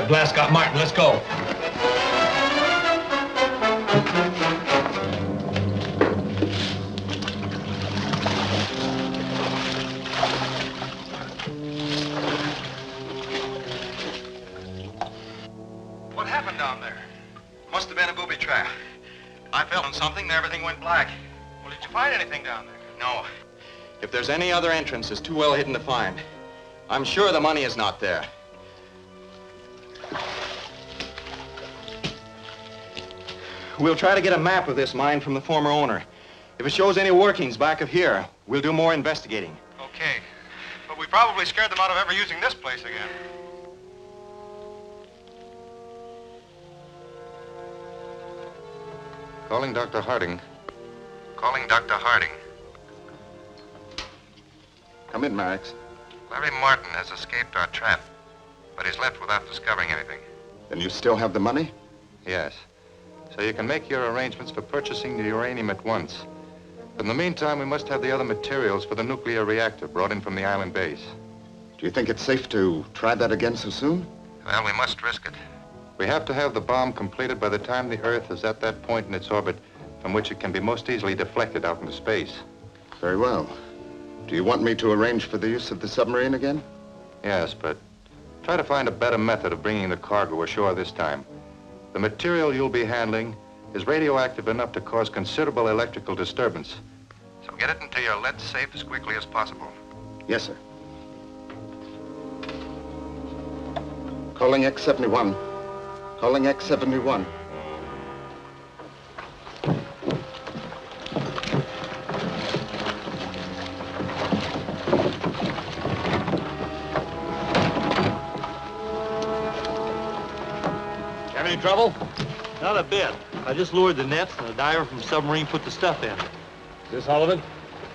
That blast got Martin. Let's go. What happened down there? Must have been a booby trap. I fell on something and everything went black. Well, did you find anything down there? No. If there's any other entrance, it's too well hidden to find. I'm sure the money is not there. We'll try to get a map of this mine from the former owner. If it shows any workings back of here, we'll do more investigating. Okay. But we probably scared them out of ever using this place again. Calling Dr. Harding. Calling Dr. Harding. Come in, Marex. Larry Martin has escaped our trap, but he's left without discovering anything. Then you still have the money? Yes. So you can make your arrangements for purchasing the uranium at once. But in the meantime, we must have the other materials for the nuclear reactor brought in from the island base. Do you think it's safe to try that again so soon? Well, we must risk it. We have to have the bomb completed by the time the Earth is at that point in its orbit from which it can be most easily deflected out into space. Very well. Do you want me to arrange for the use of the submarine again? Yes, but try to find a better method of bringing the cargo ashore this time. The material you'll be handling is radioactive enough to cause considerable electrical disturbance. So get it into your lead safe as quickly as possible. Yes, sir. Calling X-71. Calling X-71. Have any trouble? Not a bit. I just lowered the nets and the diver from submarine put the stuff in. Is this all of it?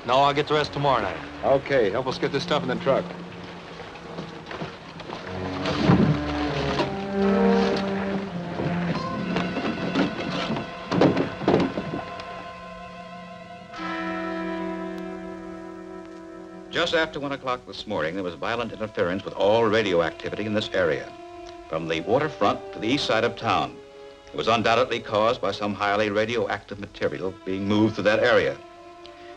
No, I'll get the rest tomorrow night. Okay, help us get this stuff in the truck. Just after 1 o'clock this morning, there was violent interference with all radioactivity in this area, from the waterfront to the east side of town. It was undoubtedly caused by some highly radioactive material being moved through that area.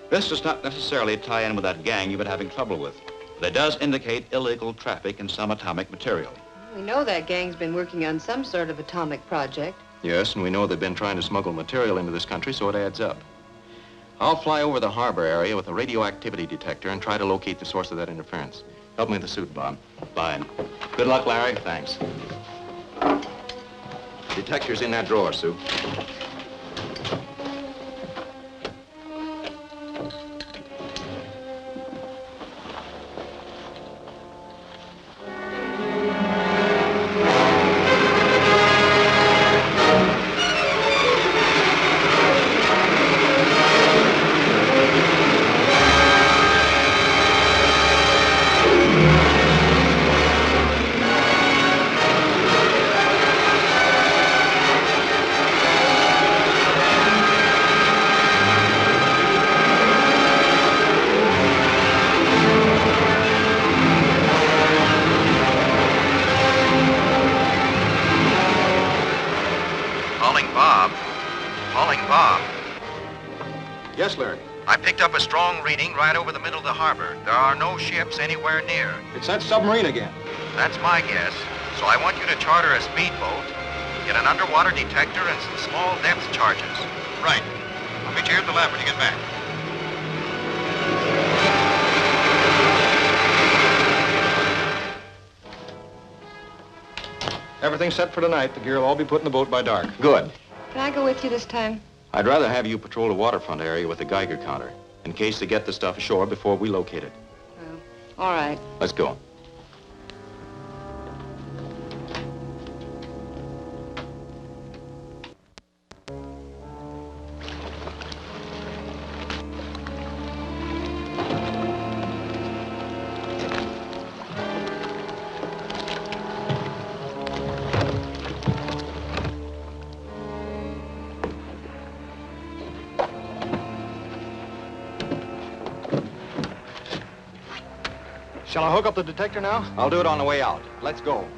This does not necessarily tie in with that gang you've been having trouble with, but it does indicate illegal traffic in some atomic material. We know that gang's been working on some sort of atomic project. Yes, and we know they've been trying to smuggle material into this country, so it adds up. I'll fly over the harbor area with a radioactivity detector and try to locate the source of that interference. Help me with the suit, Bob. Fine. Good luck, Larry. Thanks. Detector's in that drawer, Sue. Yes, Larry. I picked up a strong reading right over the middle of the harbor. There are no ships anywhere near. It's that submarine again. That's my guess. So I want you to charter a speedboat, get an underwater detector and some small depth charges. Right. I'll meet you here at the lab when you get back. Everything's set for tonight. The gear will all be put in the boat by dark. Good. Can I go with you this time? I'd rather have you patrol the waterfront area with a Geiger counter, in case they get the stuff ashore before we locate it. All right. Let's go. Shall I hook up the detector now? I'll do it on the way out. Let's go.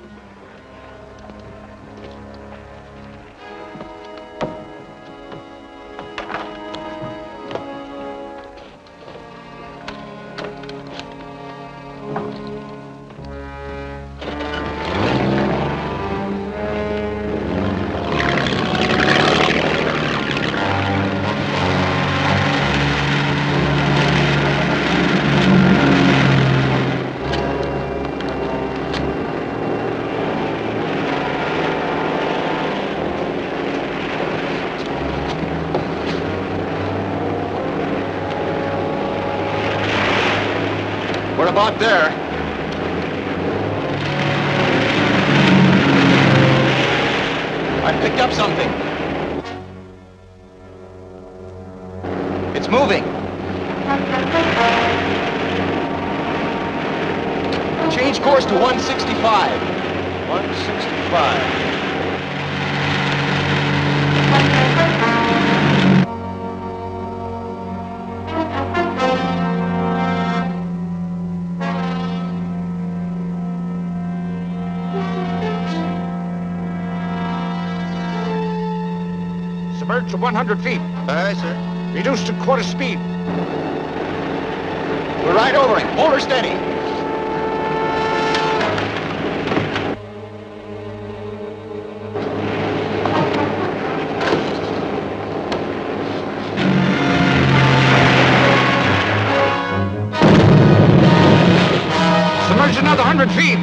We're about there. I picked up something. It's moving. Change course to 165. 165. Submerged to 100 feet. Aye, sir. Reduced to quarter speed. We're right over him. Hold her steady. Submerged another 100 feet.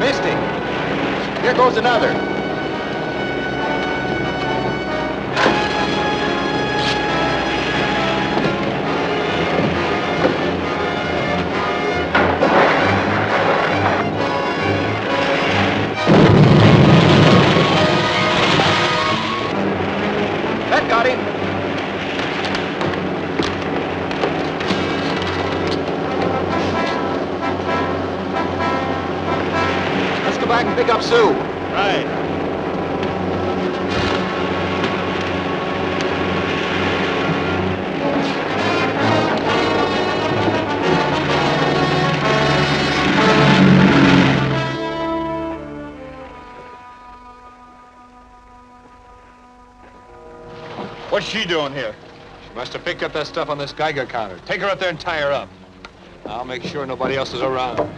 Missed him. Here goes another. That got him. Let's go back and pick up Sue. Right. What's she doing here? She must have picked up that stuff on this Geiger counter. Take her up there and tie her up. I'll make sure nobody else is around.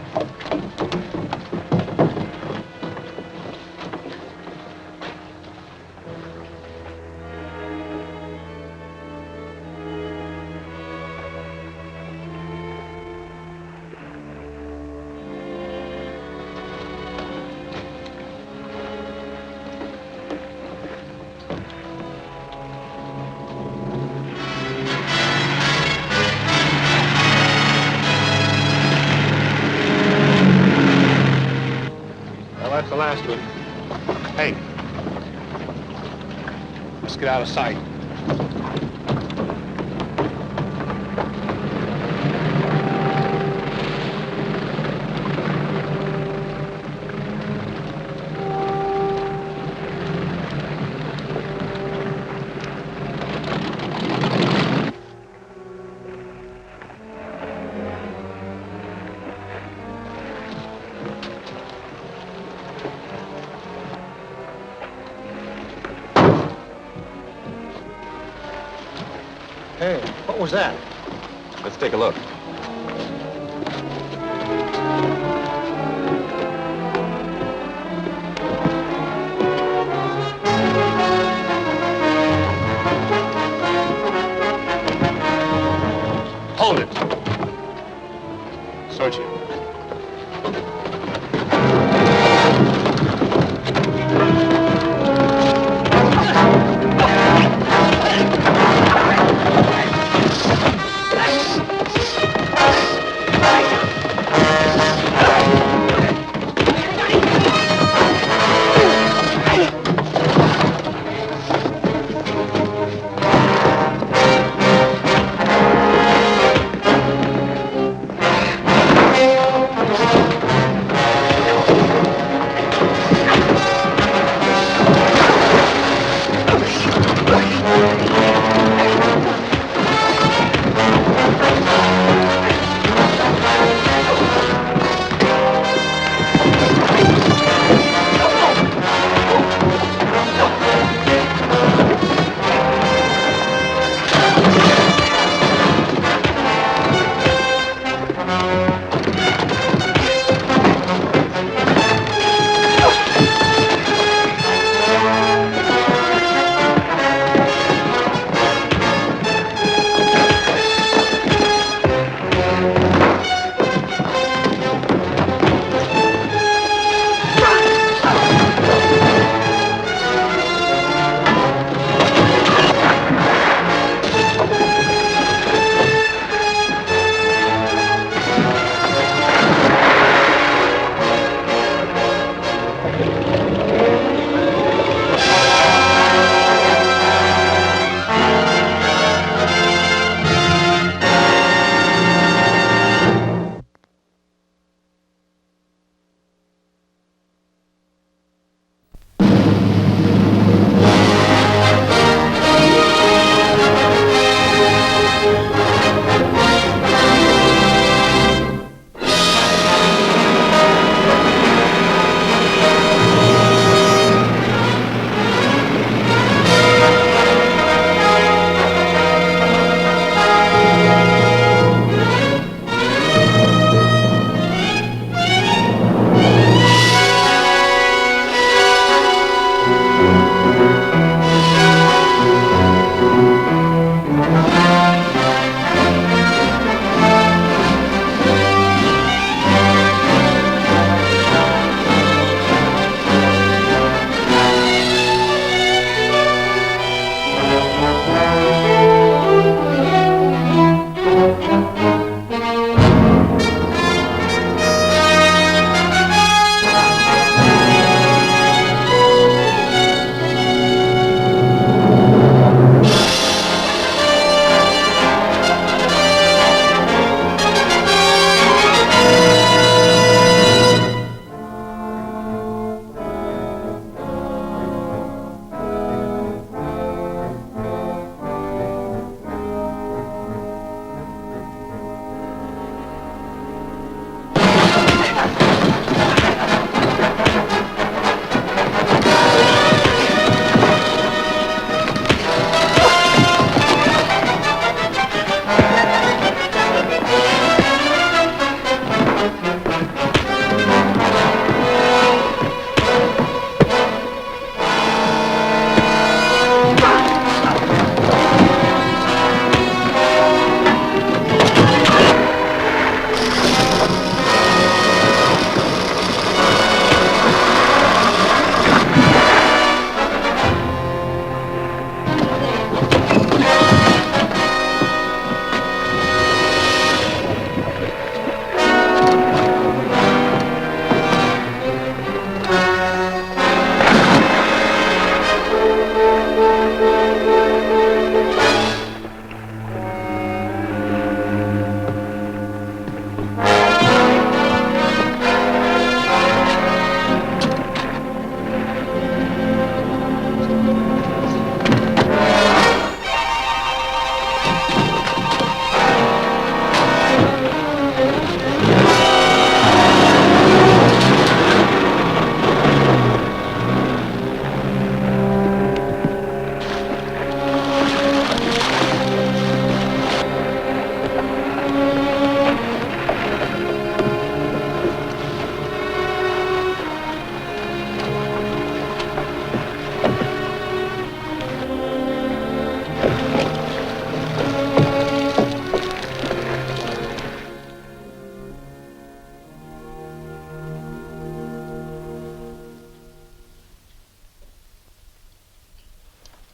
That's the last one. Hey. Let's get out of sight. Hey, what was that? Let's take a look. Hold it. Search it.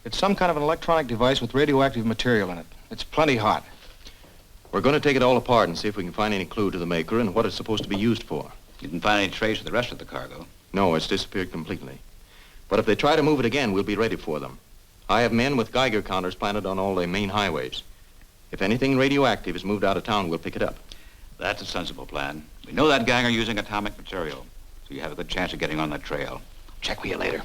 It's some kind of an electronic device with radioactive material in it. It's plenty hot. We're going to take it all apart and see if we can find any clue to the maker and what it's supposed to be used for. You didn't find any trace of the rest of the cargo? No, it's disappeared completely. But if they try to move it again, we'll be ready for them. I have men with Geiger counters planted on all the main highways. If anything radioactive is moved out of town, we'll pick it up. That's a sensible plan. We know that gang are using atomic material, so you have a good chance of getting on that trail. Check with you later.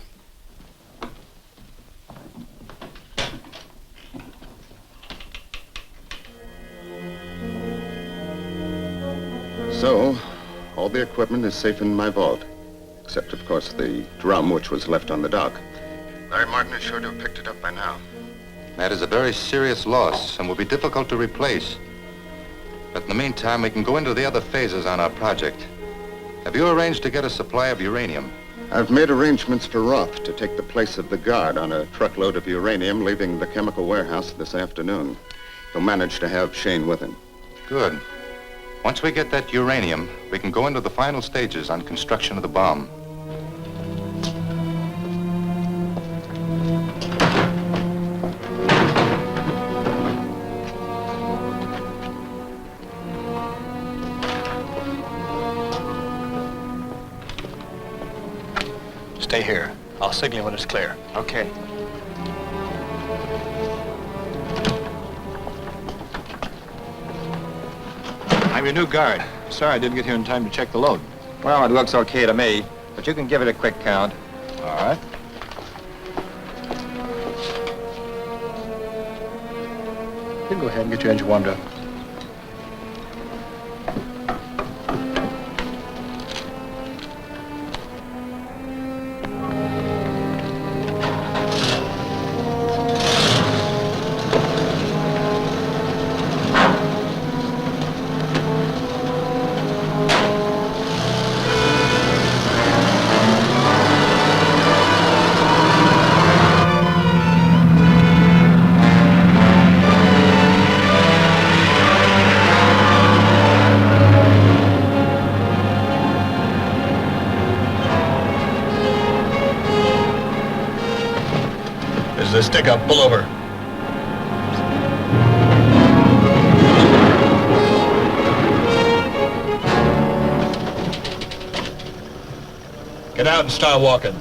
So, all the equipment is safe in my vault, except, of course, the drum which was left on the dock. Larry Martin is sure to have picked it up by now. That is a very serious loss and will be difficult to replace. But in the meantime, we can go into the other phases on our project. Have you arranged to get a supply of uranium? I've made arrangements for Roth to take the place of the guard on a truckload of uranium leaving the chemical warehouse this afternoon. He'll manage to have Shane with him. Good. Once we get that uranium, we can go into the final stages on construction of the bomb. Stay here. I'll signal you when it's clear. Okay. I'm your new guard. Sorry I didn't get here in time to check the load. Well, it looks okay to me, but you can give it a quick count. All right. You can go ahead and get your engine warmed up. The stick up, pull over. Get out and start walking.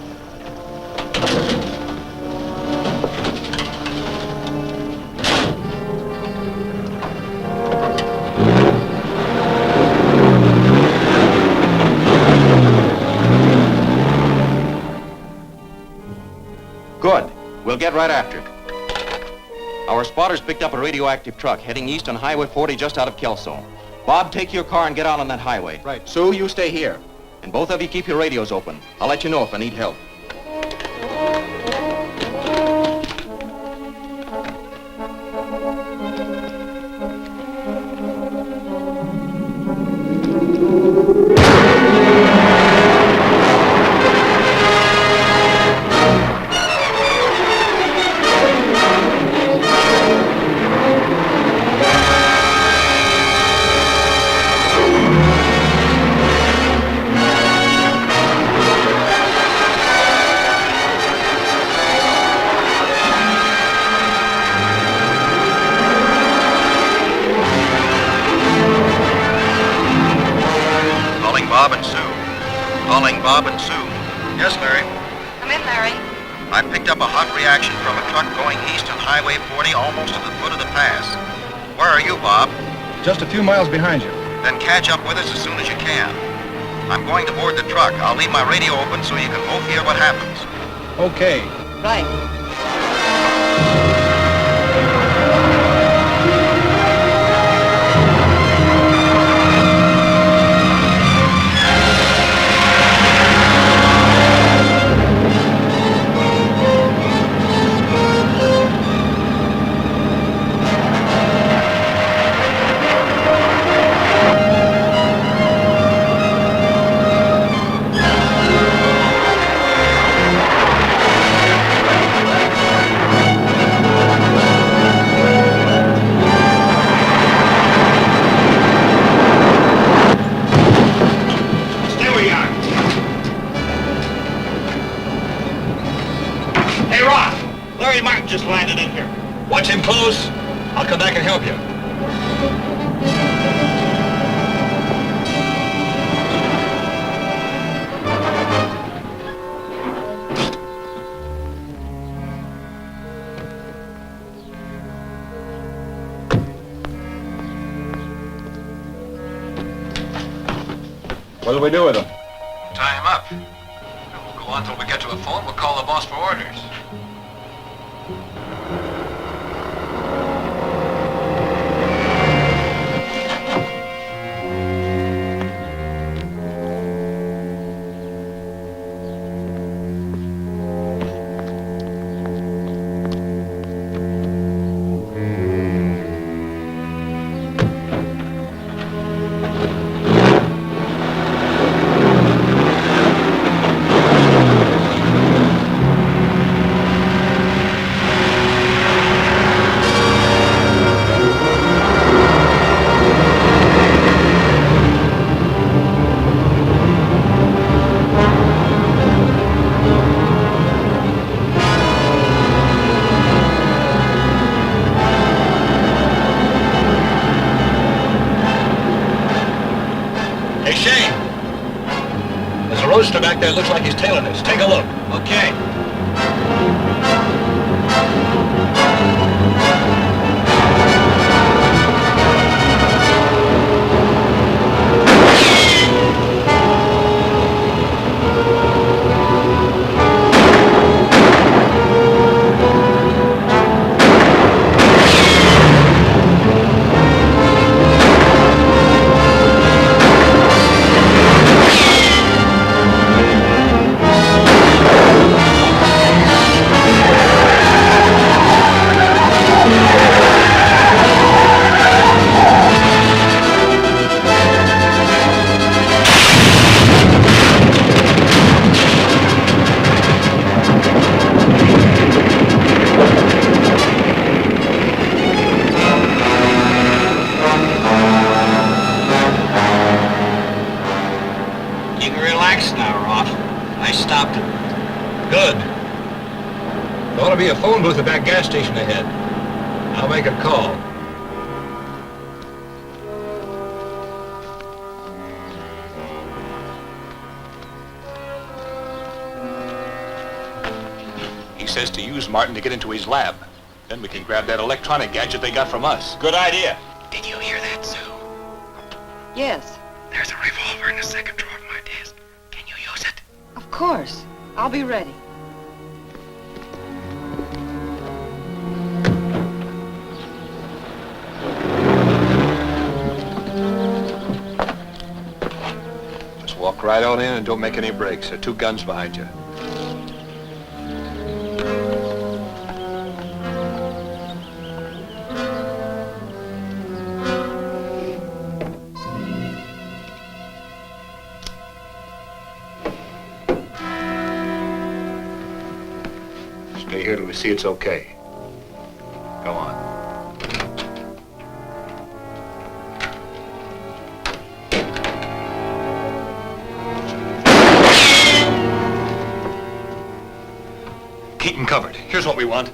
Good. We'll get right after it. Our spotters picked up a radioactive truck heading east on Highway 40 just out of Kelso. Bob, take your car and get out on that highway. Right. Sue, you stay here. And both of you keep your radios open. I'll let you know if I need help. Bob and Sue. Yes, Larry? Come in, Larry. I picked up a hot reaction from a truck going east on Highway 40 almost to the foot of the pass. Where are you, Bob? Just a few miles behind you. Then catch up with us as soon as you can. I'm going to board the truck. I'll leave my radio open so you can both hear what happens. Okay. Right. Larry Martin just landed in here. Watch him close. I'll come back and help you. What do we do with him? Tie him up. We'll go on until we get to a phone. We'll call the boss for orders. Back there looks like he's tailing us. Take a look. Okay. Phone booth at that gas station ahead. I'll make a call. He says to use Martin to get into his lab. Then we can grab that electronic gadget they got from us. Good idea. Did you hear that, Sue? Yes. There's a revolver in the second drawer of my desk. Can you use it? Of course. I'll be ready. Walk right on in and don't make any breaks. There are two guns behind you. Stay here till we see it's okay. Go on. Keep them covered. Here's what we want.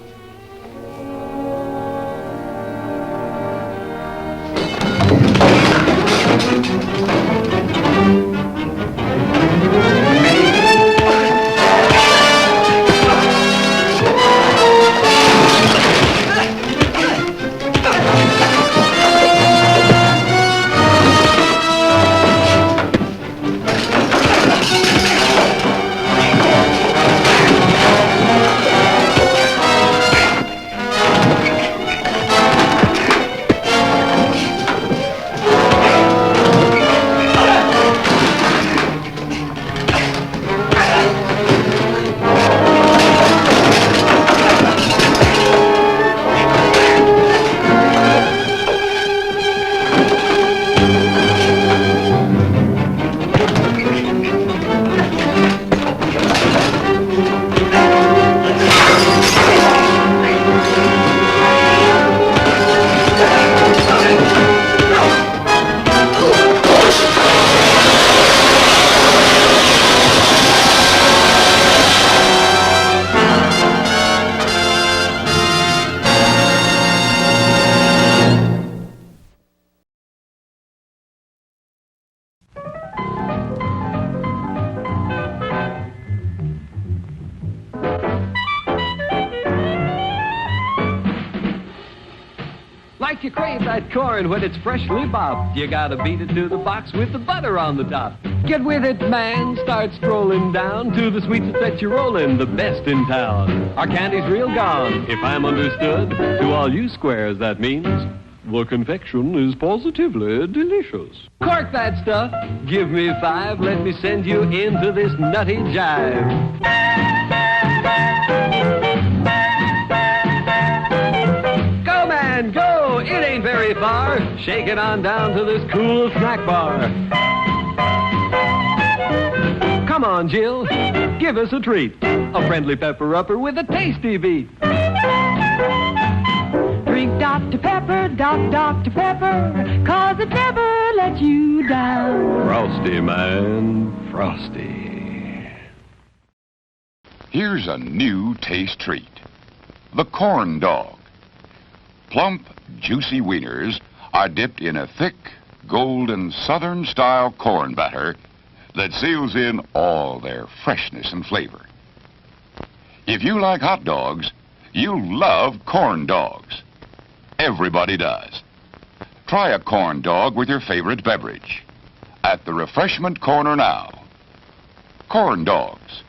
Like you crave that corn when it's freshly bobbed. You gotta beat it to the box with the butter on the top. Get with it, man. Start strolling down to the sweets that you're rolling, the best in town. Our candy's real gone, if I'm understood. To all you squares, that means the confection is positively delicious. Cork that stuff. Give me 5. Let me send you into this nutty jive. Go, man, go. It ain't very far. Shake it on down to this cool snack bar. Come on, Jill. Give us a treat. A friendly pepper-upper with a tasty beat. Drink Dr. Pepper, Dr. Pepper, 'cause it never lets you down. Frosty, man, frosty. Here's a new taste treat. The corn dog. Plump, juicy wieners are dipped in a thick, golden, southern-style corn batter that seals in all their freshness and flavor. If you like hot dogs, you'll love corn dogs. Everybody does. Try a corn dog with your favorite beverage. At the refreshment corner now. Corn dogs.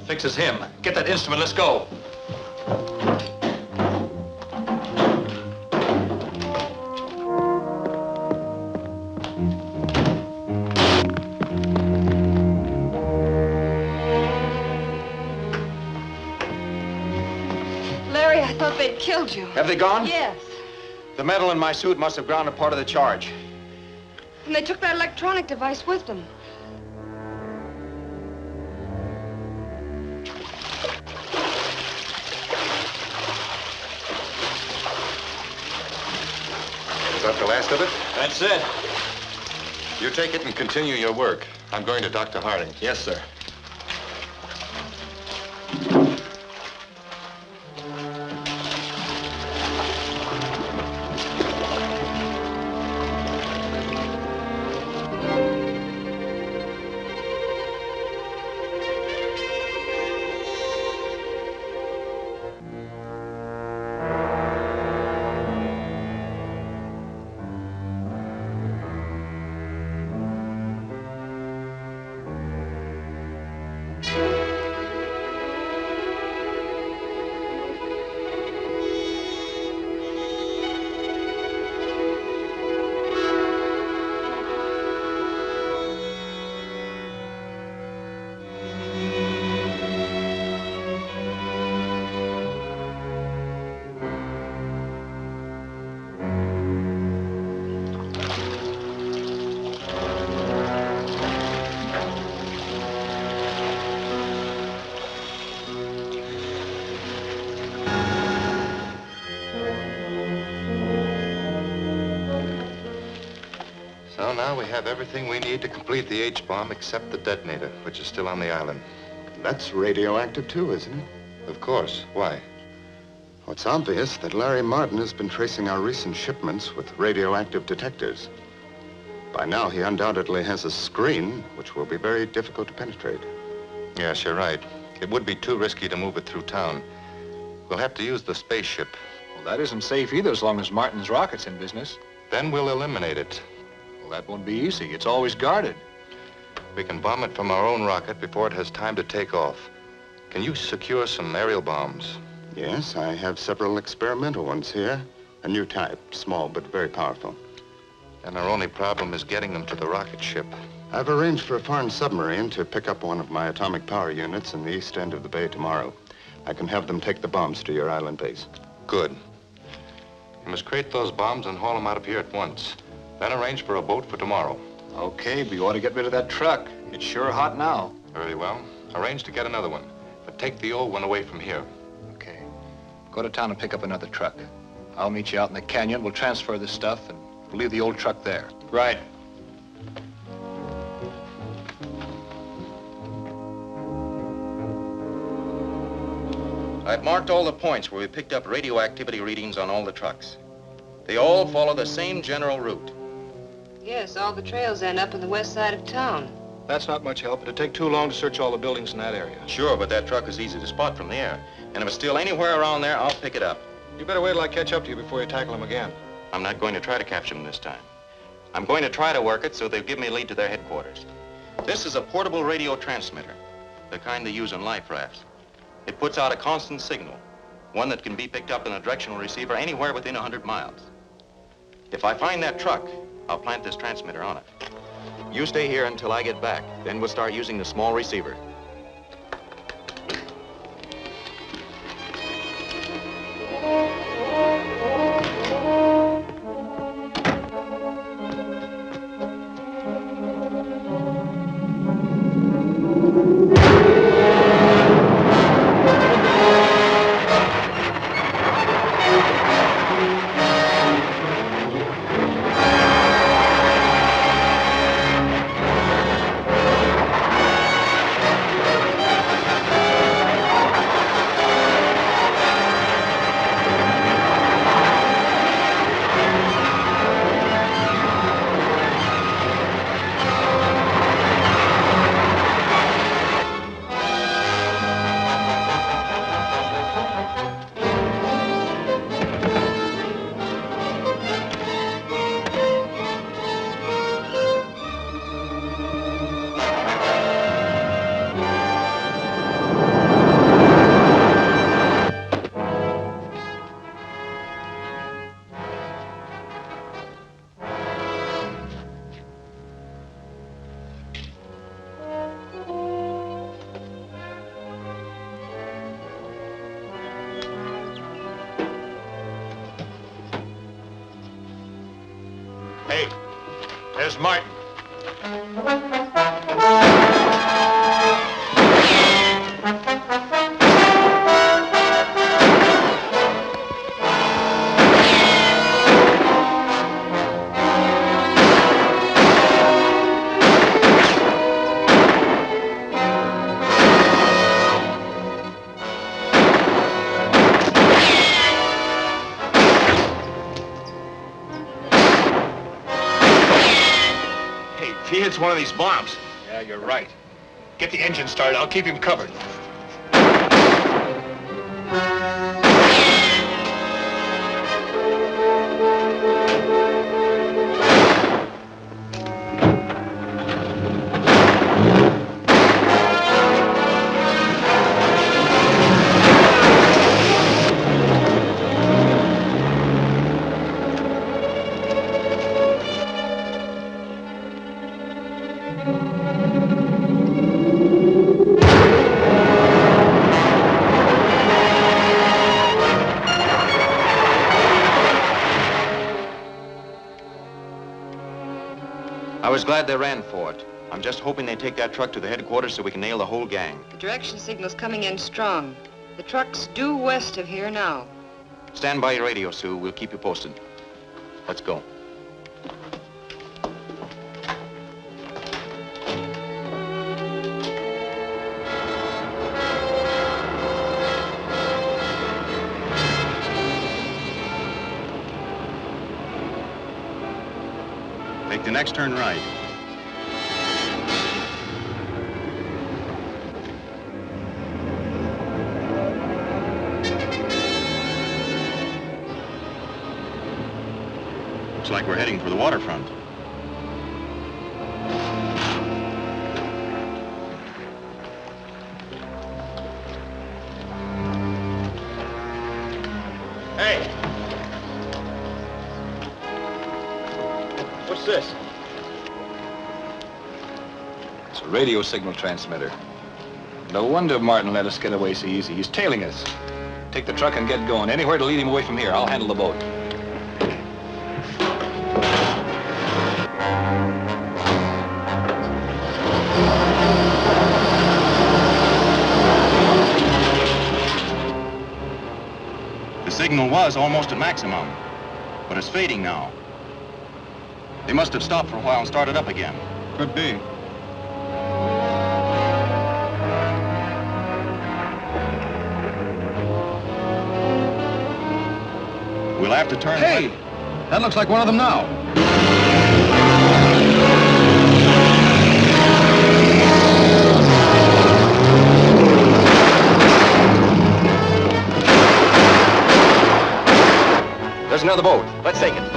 Fixes him. Get that instrument, let's go. Larry, I thought they'd killed you. Have they gone? Yes. The metal in my suit must have grounded part of the charge. And they took that electronic device with them. Is that the last of it? That's it. You take it and continue your work. I'm going to Dr. Harding. Yes, sir. Well, now we have everything we need to complete the H-bomb except the detonator, which is still on the island. That's radioactive too, isn't it? Of course. Why? Well, it's obvious that Larry Martin has been tracing our recent shipments with radioactive detectors. By now, he undoubtedly has a screen, which will be very difficult to penetrate. Yes, you're right. It would be too risky to move it through town. We'll have to use the spaceship. Well, that isn't safe either as long as Martin's rocket's in business. Then we'll eliminate it. Well, that won't be easy. It's always guarded. We can bomb it from our own rocket before it has time to take off. Can you secure some aerial bombs? Yes, I have several experimental ones here. A new type, small but very powerful. And our only problem is getting them to the rocket ship. I've arranged for a foreign submarine to pick up one of my atomic power units in the east end of the bay tomorrow. I can have them take the bombs to your island base. Good. You must crate those bombs and haul them out of here at once. Then arrange for a boat for tomorrow. Okay, but you ought to get rid of that truck. It's sure hot now. Very well. Arrange to get another one, but take the old one away from here. Okay. Go to town and pick up another truck. I'll meet you out in the canyon. We'll transfer this stuff and we'll leave the old truck there. Right. I've marked all the points where we picked up radioactivity readings on all the trucks. They all follow the same general route. Yes, all the trails end up on the west side of town. That's not much help. It'd take too long to search all the buildings in that area. Sure, but that truck is easy to spot from the air. And if it's still anywhere around there, I'll pick it up. You better wait till I catch up to you before you tackle them again. I'm not going to try to capture them this time. I'm going to try to work it so they'll give me a lead to their headquarters. This is a portable radio transmitter, the kind they use on life rafts. It puts out a constant signal, one that can be picked up in a directional receiver anywhere within 100 miles. If I find that truck, I'll plant this transmitter on it. You stay here until I get back. Then we'll start using the small receiver. Hey, there's Martin. He hits one of these bombs. Yeah, you're right. Get the engine started. I'll keep him covered. I was glad they ran for it. I'm just hoping they take that truck to the headquarters so we can nail the whole gang. The direction signal's coming in strong. The truck's due west of here now. Stand by your radio, Sue. We'll keep you posted. Let's go. Make the next turn right. Looks like we're heading for the waterfront. Hey! What's this? It's a radio signal transmitter. No wonder Martin let us get away so easy. He's tailing us. Take the truck and get going. Anywhere to lead him away from here. I'll handle the boat. The signal was almost at maximum, but it's fading now. They must have stopped for a while and started up again. Could be. We'll have to turn... Hey! That looks like one of them now. There's another boat. Let's take it.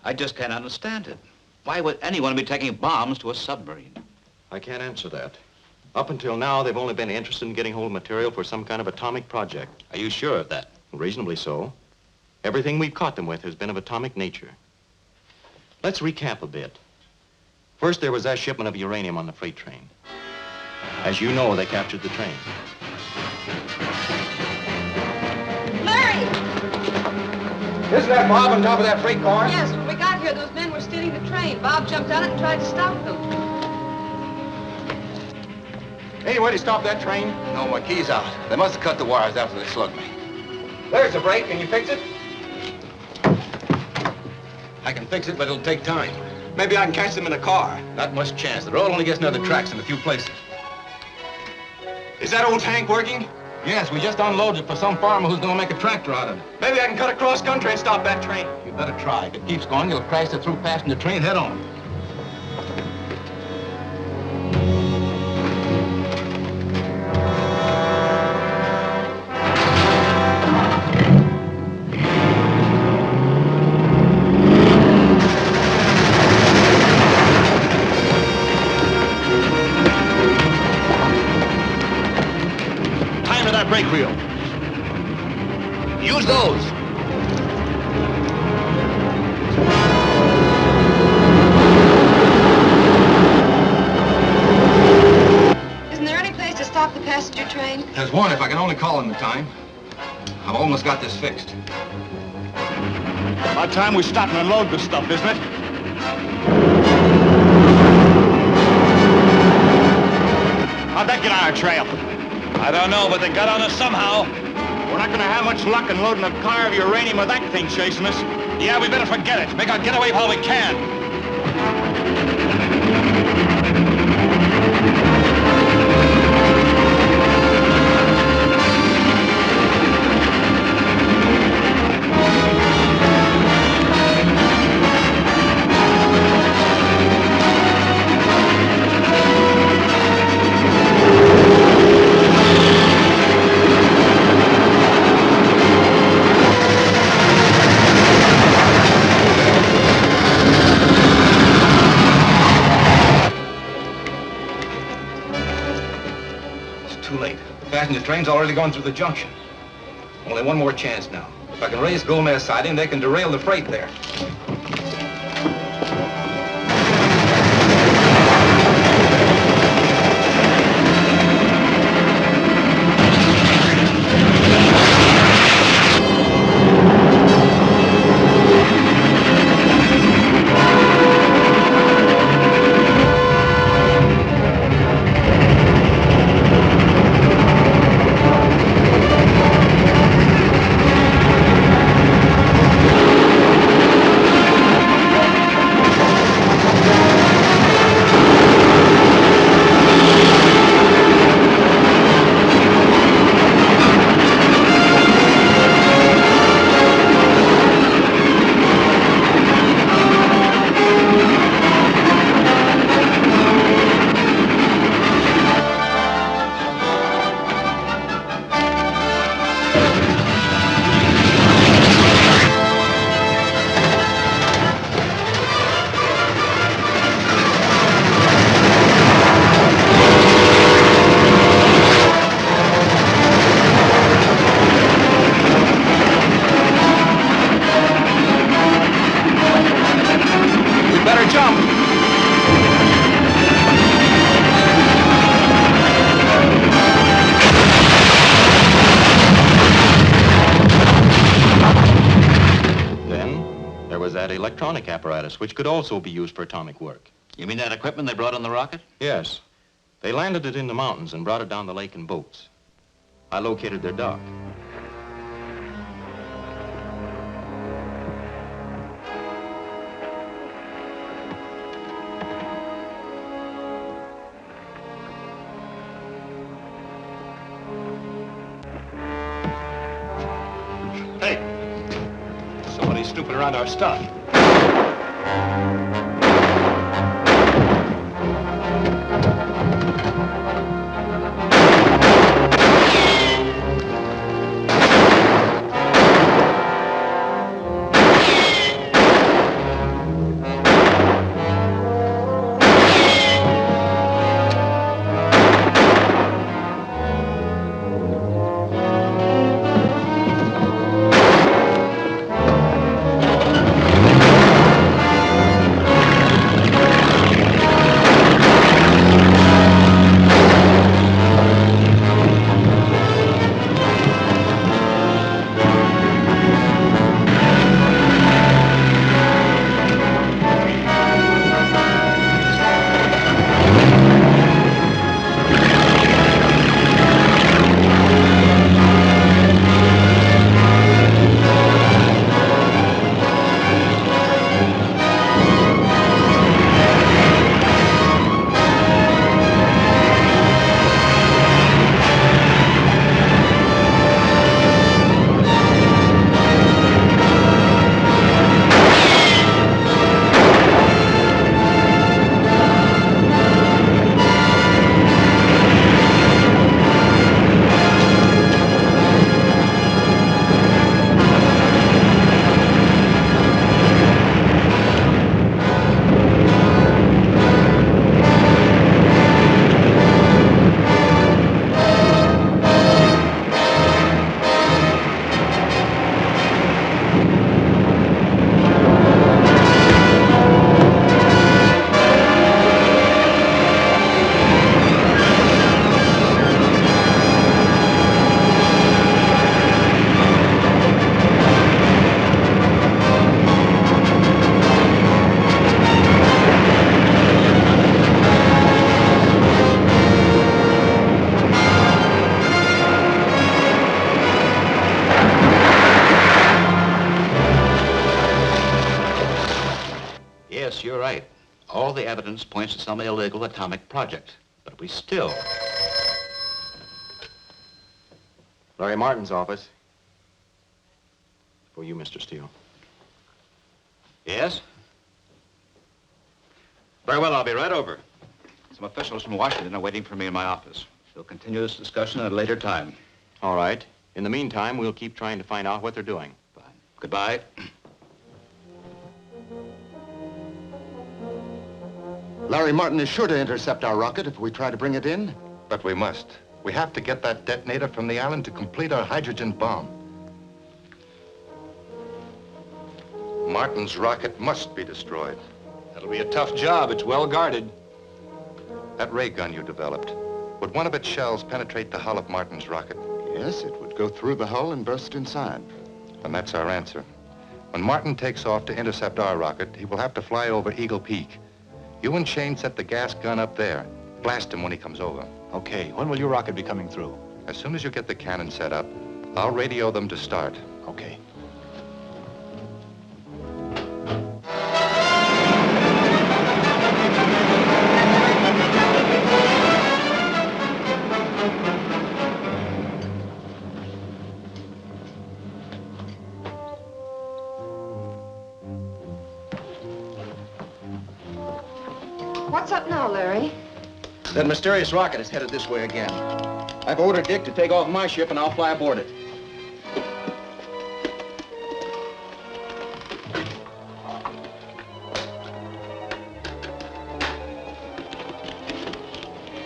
I just can't understand it. Why would anyone be taking bombs to a submarine? I can't answer that. Up until now, they've only been interested in getting hold of material for some kind of atomic project. Are you sure of that? Reasonably so. Everything we've caught them with has been of atomic nature. Let's recap a bit. First, there was that shipment of uranium on the freight train. As you know, they captured the train. Larry! Isn't that Bob on top of that freight car? Yes, when we got here, those men were stealing the train. Bob jumped on it and tried to stop them. Any way to stop that train? No, my key's out. They must have cut the wires after they slugged me. There's a brake. Can you fix it? I can fix it, but it'll take time. Maybe I can catch them in a car. Not much chance. The road only gets another tracks in a few places. Is that old tank working? Yes, we just unloaded it for some farmer who's going to make a tractor out of it. Maybe I can cut across country and stop that train. You better try. If it keeps going, you'll crash the through passenger train head on. Brake wheel. Use those. Isn't there any place to stop the passenger train? There's one if I can only call in the time. I've almost got this fixed. About time we stop and unload this stuff, isn't it? How'd that get on our trail? I don't know, but they got on us somehow. We're not gonna have much luck unloading a car of uranium with that thing chasing us. Yeah, we better forget it. Make our getaway while we can. The train's already gone through the junction. Only one more chance now. If I can raise Gomez siding, they can derail the freight there. Electronic apparatus, which could also be used for atomic work. You mean that equipment they brought on the rocket? Yes. They landed it in the mountains and brought it down the lake in boats. I located their dock. Hey, somebody's snooping around our stuff. Yes, you're right. All the evidence points to some illegal atomic project. But we still... Larry Martin's office. For you, Mr. Steele. Yes? Very well, I'll be right over. Some officials from Washington are waiting for me in my office. We'll continue this discussion at a later time. All right. In the meantime, we'll keep trying to find out what they're doing. Fine. Goodbye. Larry Martin is sure to intercept our rocket if we try to bring it in. But we must. We have to get that detonator from the island to complete our hydrogen bomb. Martin's rocket must be destroyed. That'll be a tough job. It's well guarded. That ray gun you developed, would one of its shells penetrate the hull of Martin's rocket? Yes, it would go through the hull and burst inside. And that's our answer. When Martin takes off to intercept our rocket, he will have to fly over Eagle Peak. You and Shane set the gas gun up there. Blast him when he comes over. Okay, when will your rocket be coming through? As soon as you get the cannon set up, I'll radio them to start. Okay. What's up now, Larry? That mysterious rocket is headed this way again. I've ordered Dick to take off my ship and I'll fly aboard it.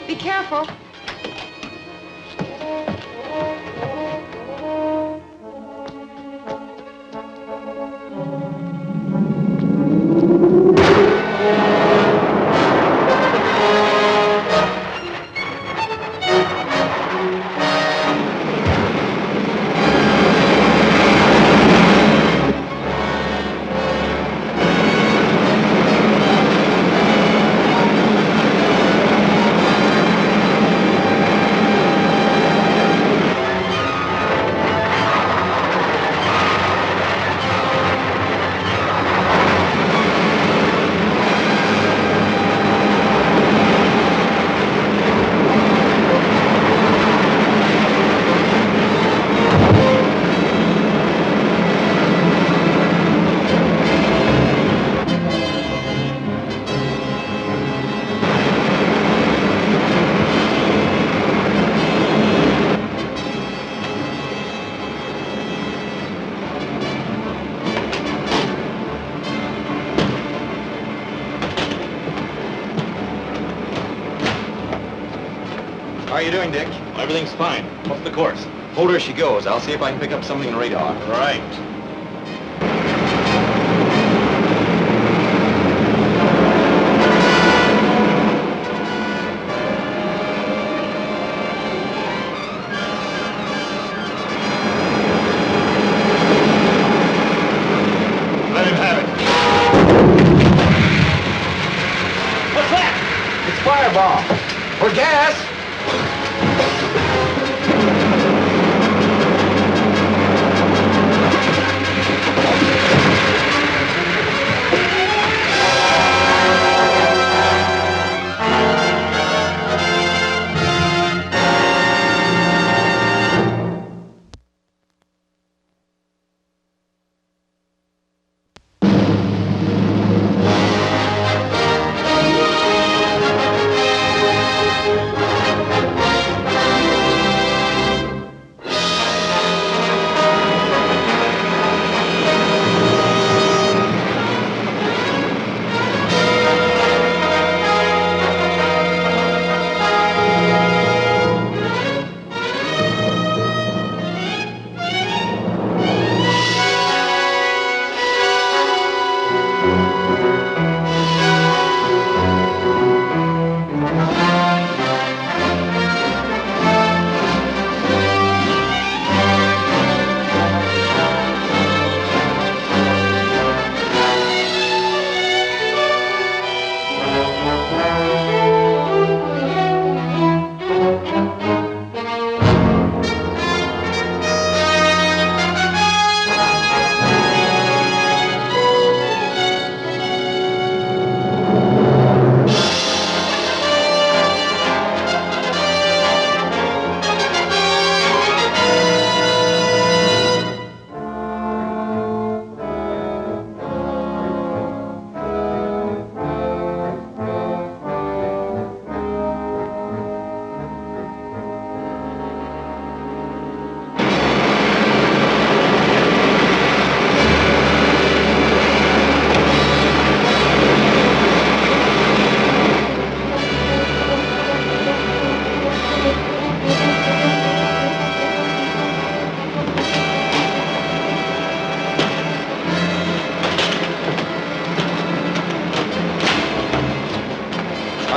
Be careful. How are you doing, Dick? Everything's fine. What's the course? Hold her as she goes. I'll see if I can pick up something in radar. Right. Let him have it. What's that? It's fireball. Or gas.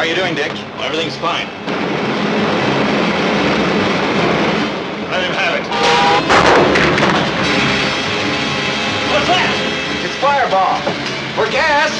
How are you doing, Dick? Well, everything's fine. Let him have it. What's that? It's fireball. For gas.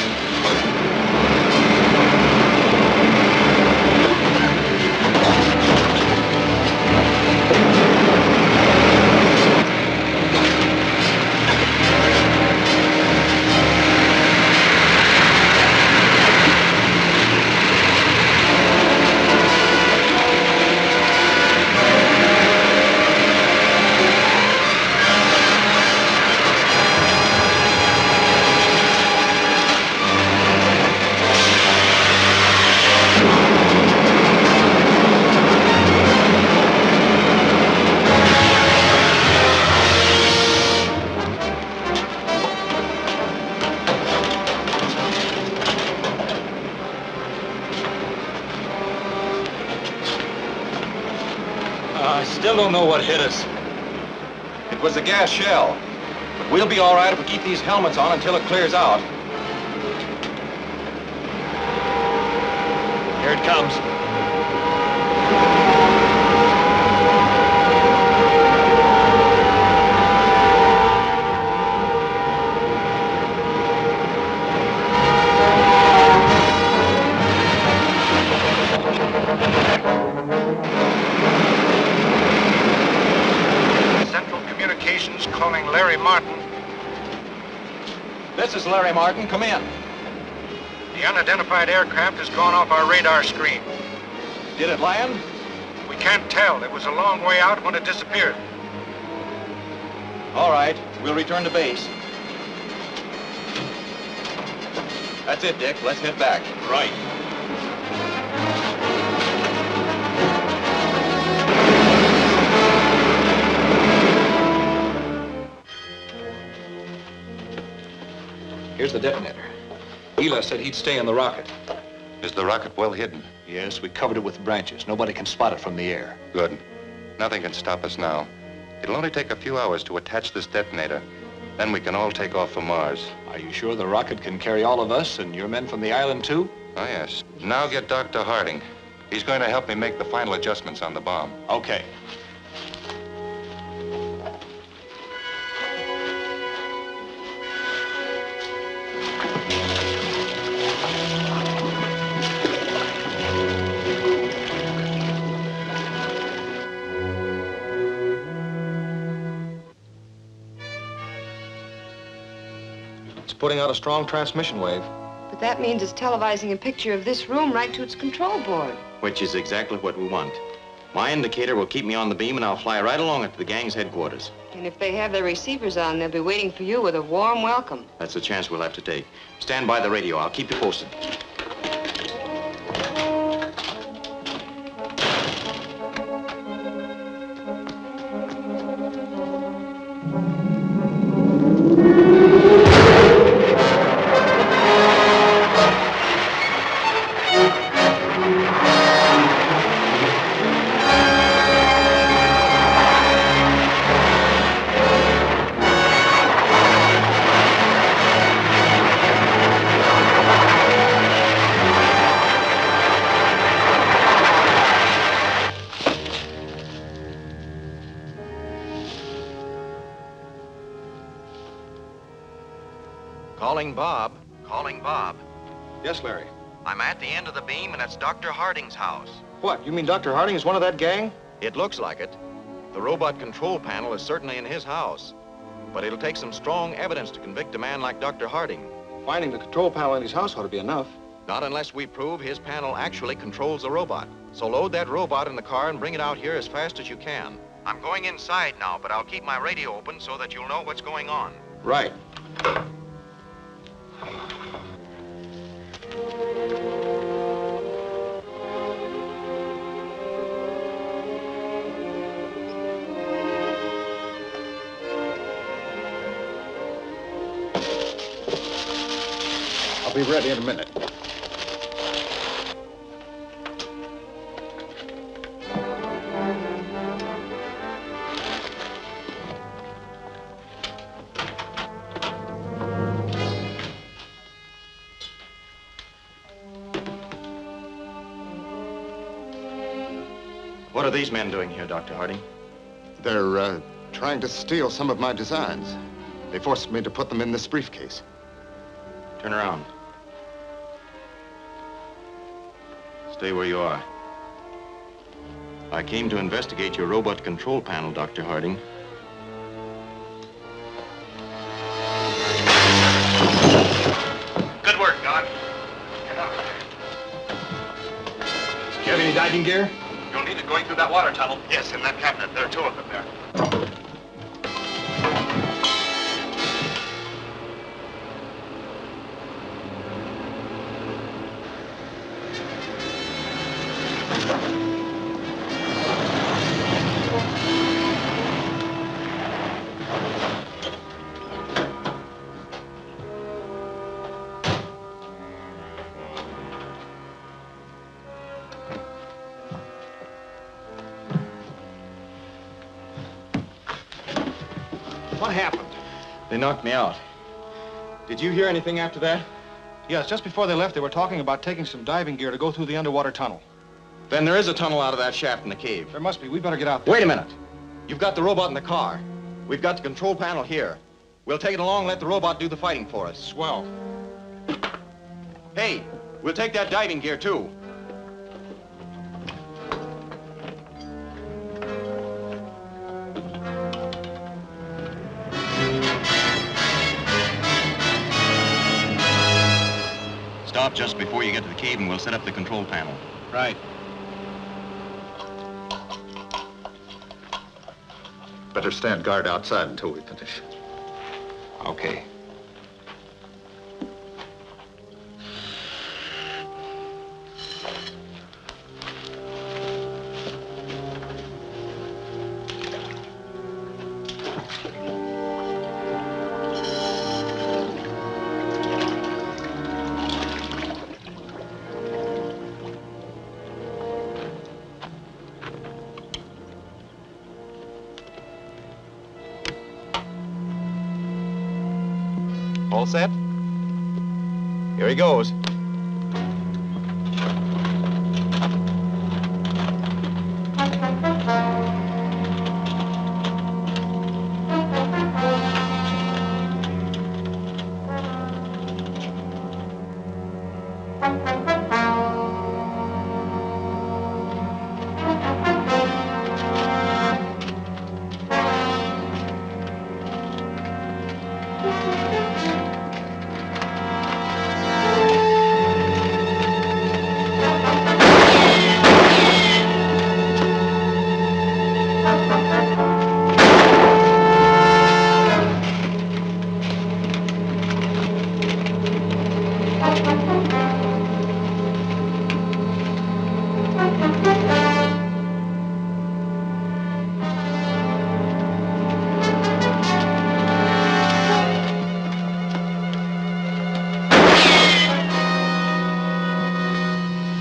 I still don't know what hit us. It was a gas shell. But we'll be all right if we keep these helmets on until it clears out. Here it comes. Central Communications calling Larry Martin. This is Larry Martin. Come in. The unidentified aircraft has gone off our radar screen. Did it land? We can't tell. It was a long way out when it disappeared. All right. We'll return to base. That's it, Dick. Let's head back. Right. Here's the detonator. Eli said he'd stay in the rocket. Is the rocket well hidden? Yes, we covered it with branches. Nobody can spot it from the air. Good. Nothing can stop us now. It'll only take a few hours to attach this detonator. Then we can all take off for Mars. Are you sure the rocket can carry all of us and your men from the island, too? Oh, yes. Now get Dr. Harding. He's going to help me make the final adjustments on the bomb. Okay. Putting out a strong transmission wave. But that means it's televising a picture of this room right to its control board. Which is exactly what we want. My indicator will keep me on the beam, and I'll fly right along it to the gang's headquarters. And if they have their receivers on, they'll be waiting for you with a warm welcome. That's a chance we'll have to take. Stand by the radio. I'll keep you posted. Calling Bob. Calling Bob. Yes, Larry. I'm at the end of the beam, and it's Dr. Harding's house. What, you mean Dr. Harding is one of that gang? It looks like it. The robot control panel is certainly in his house. But it'll take some strong evidence to convict a man like Dr. Harding. Finding the control panel in his house ought to be enough. Not unless we prove his panel actually controls the robot. So load that robot in the car and bring it out here as fast as you can. I'm going inside now, but I'll keep my radio open so that you'll know what's going on. Right. I'll be ready in a minute. What are these men doing here, Dr. Harding? They're trying to steal some of my designs. They forced me to put them in this briefcase. Turn around. Stay where you are. I came to investigate your robot control panel, Dr. Harding. Good work, Doc. Do you have any diving gear? You'll need it going through that water tunnel. Yes, in that cabinet. There are 2 of them there. What happened? They knocked me out. Did you hear anything after that? Yes, just before they left, they were talking about taking some diving gear to go through the underwater tunnel. Then there is a tunnel out of that shaft in the cave. There must be. We better get out there. Wait a minute. You've got the robot in the car. We've got the control panel here. We'll take it along and let the robot do the fighting for us. Swell. Hey, we'll take that diving gear, too. Stop just before you get to the cave and we'll set up the control panel. Right. Better stand guard outside until we finish. Okay. All set? Here he goes.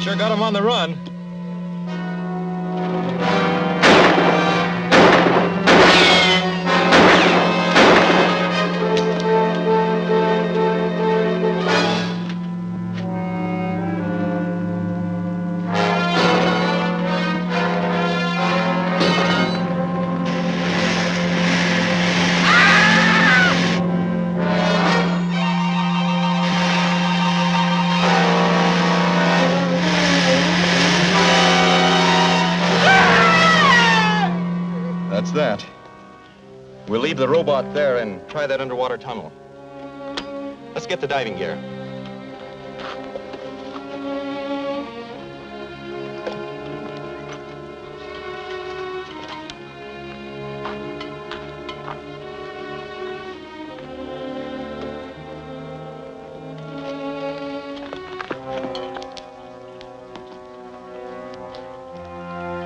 Sure got him on the run. That's that. We'll leave the robot there and try that underwater tunnel. Let's get the diving gear.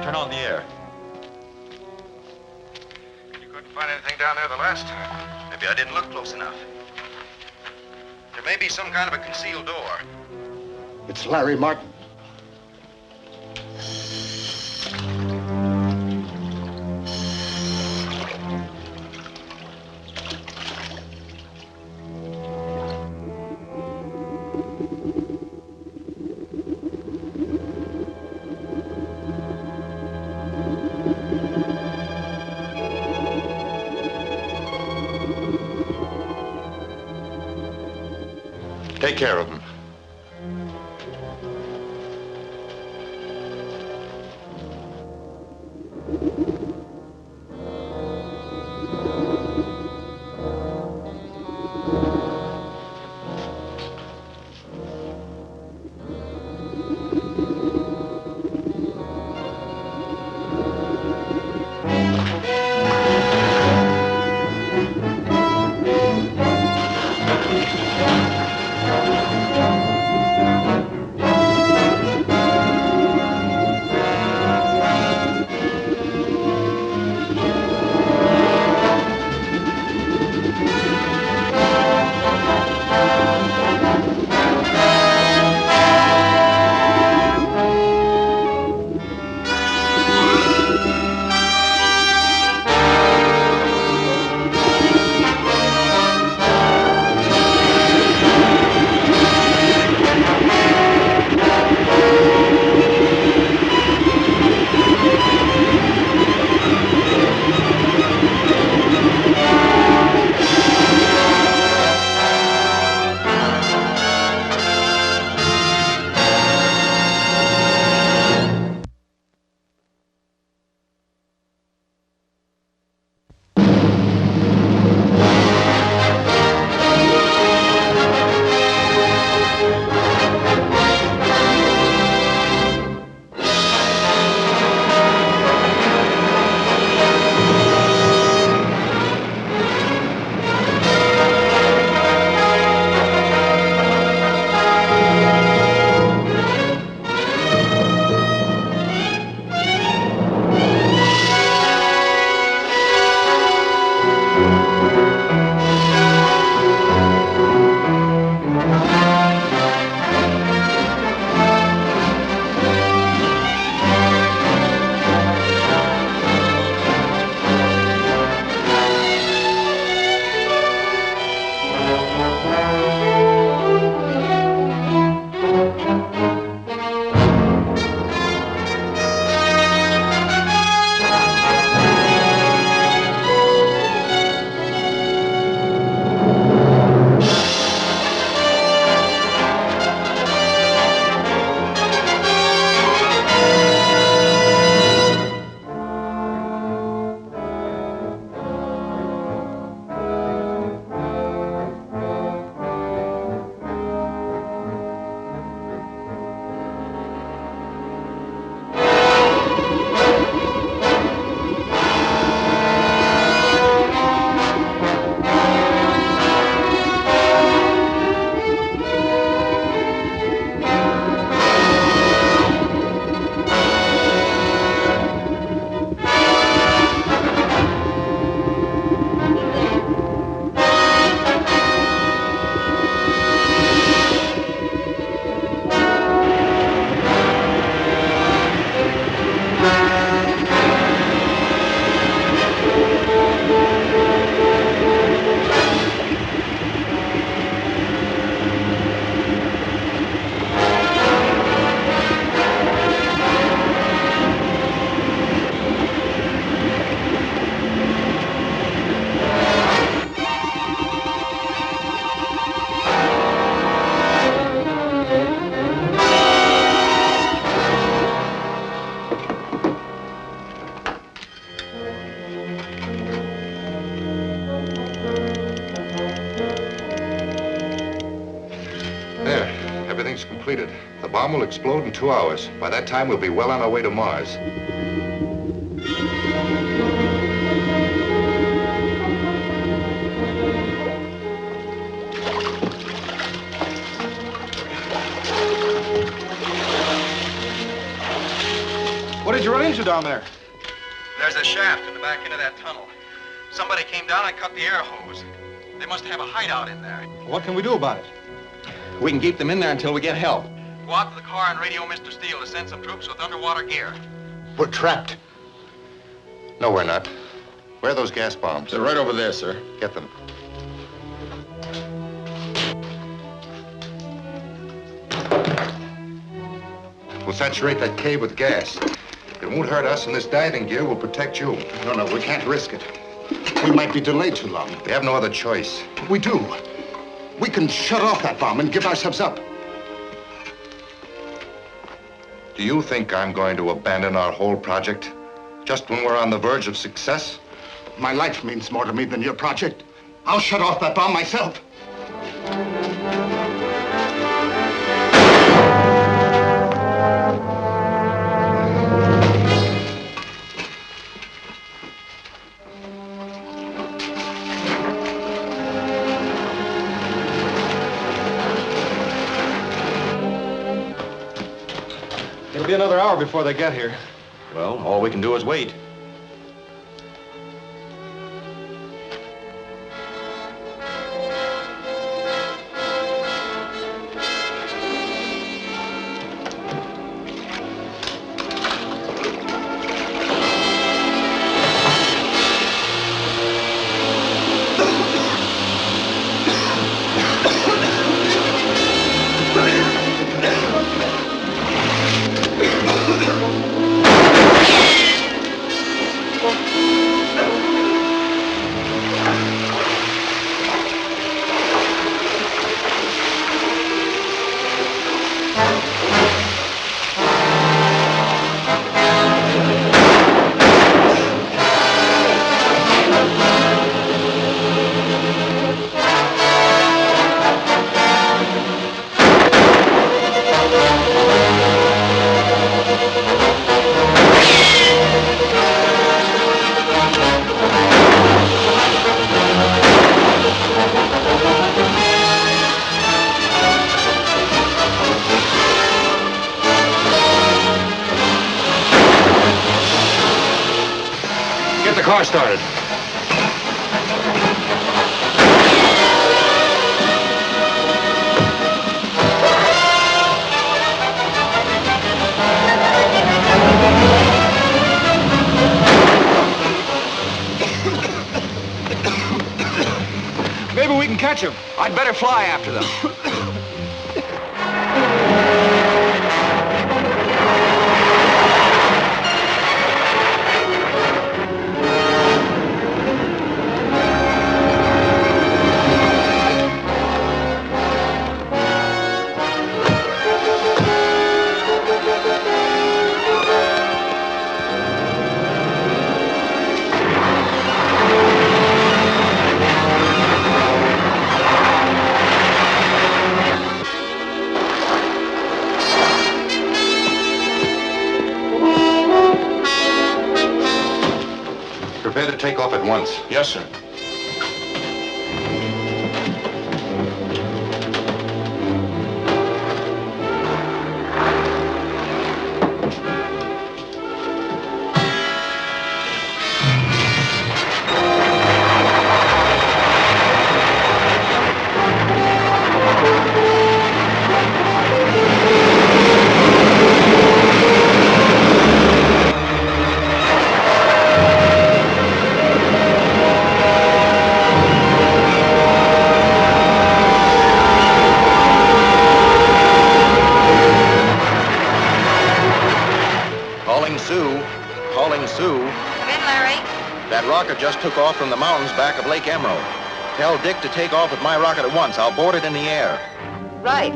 Turn on the air. Find anything down there the last time? Maybe I didn't look close enough. There may be some kind of a concealed door. It's Larry Martin. Take care of him. Everything's completed. The bomb will explode in 2 hours. By that time, we'll be well on our way to Mars. What did you run into down there? There's a shaft in the back end of that tunnel. Somebody came down and cut the air hose. They must have a hideout in there. What can we do about it? We can keep them in there until we get help. Go out to the car and radio Mr. Steele to send some troops with underwater gear. We're trapped. No, we're not. Where are those gas bombs? They're right over there, sir. Get them. We'll saturate that cave with gas. It won't hurt us, and this diving gear will protect you. No, we can't risk it. We might be delayed too long. We have no other choice. We do. we can shut off that bomb and give ourselves up. Do you think I'm going to abandon our whole project just when we're on the verge of success? My life means more to me than your project. I'll shut off that bomb myself. It'll be another hour before they get here. Well, all we can do is wait. Car started. Maybe we can catch him. I'd better fly after them. Prepare to take off at once. Yes, sir. Just took off from the mountains back of Lake Emerald. Tell Dick to take off with my rocket at once. I'll board it in the air. Right.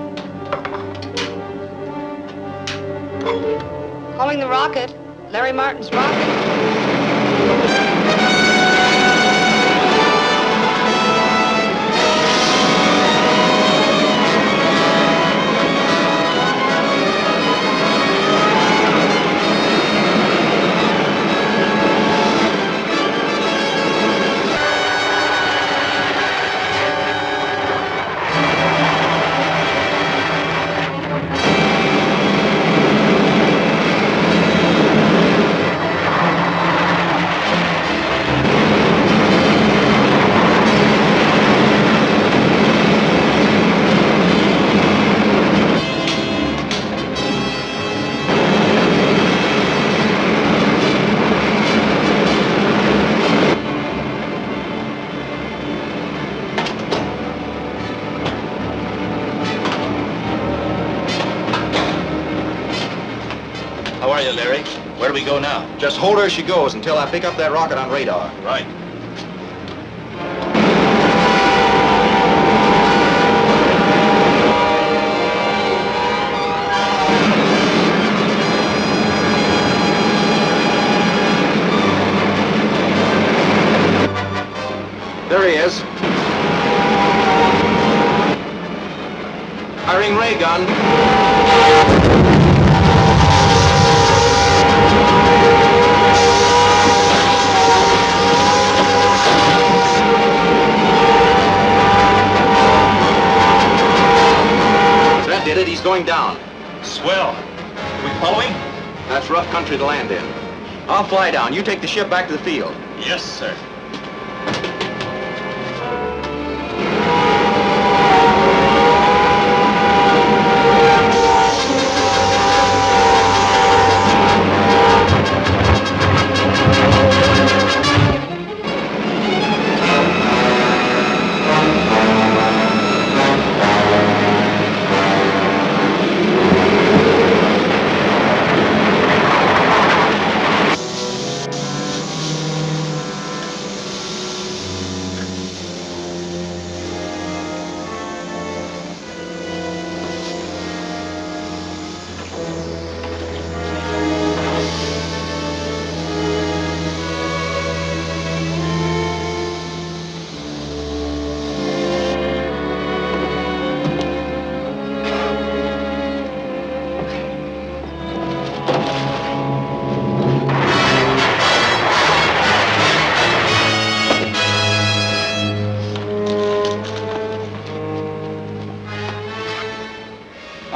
Calling the rocket. Larry Martin's rocket. How are you, Larry? Where do we go now? Just hold her as she goes until I pick up that rocket on radar. Right. There he is. Firing ray gun. That did it. He's going down. Swell. Are we following? That's rough country to land in. I'll fly down. You take the ship back to the field. Yes, sir.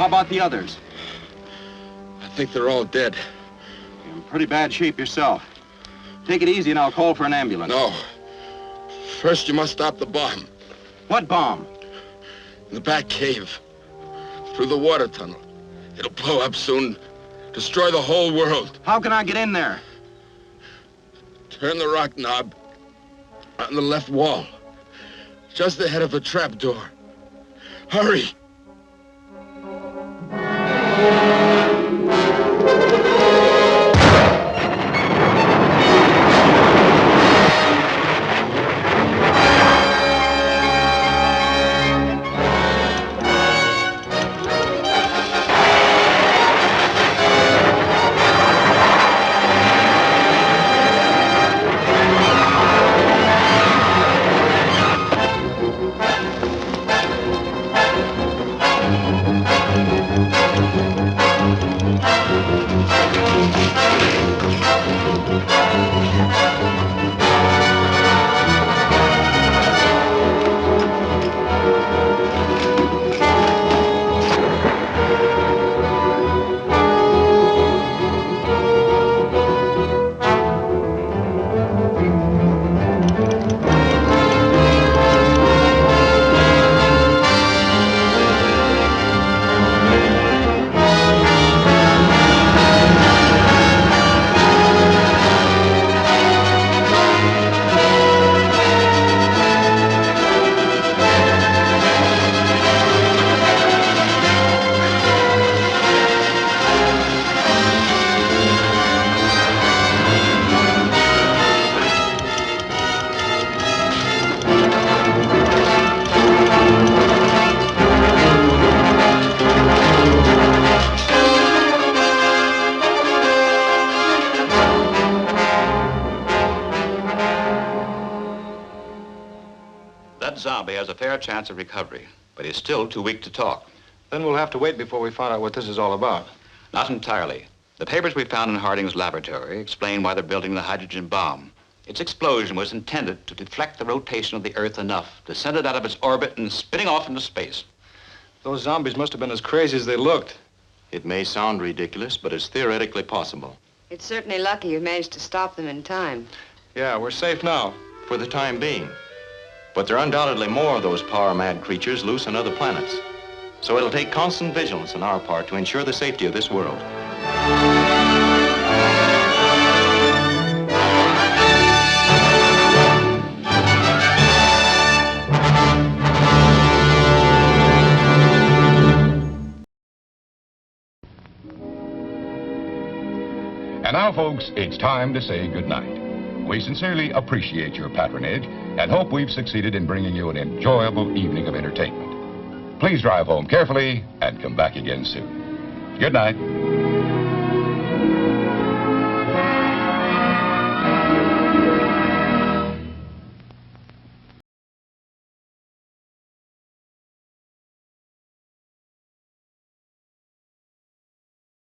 How about the others? I think they're all dead. You're in pretty bad shape yourself. Take it easy and I'll call for an ambulance. No. First, you must stop the bomb. What bomb? In the back cave. Through the water tunnel. It'll blow up soon. Destroy the whole world. How can I get in there? Turn the rock knob on the left wall. Just ahead of the trap door. Hurry! That zombie has a fair chance of recovery, but he's still too weak to talk. Then we'll have to wait before we find out what this is all about. Not entirely. The papers we found in Harding's laboratory explain why they're building the hydrogen bomb. Its explosion was intended to deflect the rotation of the Earth enough to send it out of its orbit and spinning off into space. Those zombies must have been as crazy as they looked. It may sound ridiculous, but it's theoretically possible. It's certainly lucky you managed to stop them in time. Yeah, we're safe now. For the time being. But there are undoubtedly more of those power-mad creatures loose on other planets. So it'll take constant vigilance on our part to ensure the safety of this world. And now, folks, it's time to say goodnight. We sincerely appreciate your patronage and hope we've succeeded in bringing you an enjoyable evening of entertainment. Please drive home carefully and come back again soon. Good night.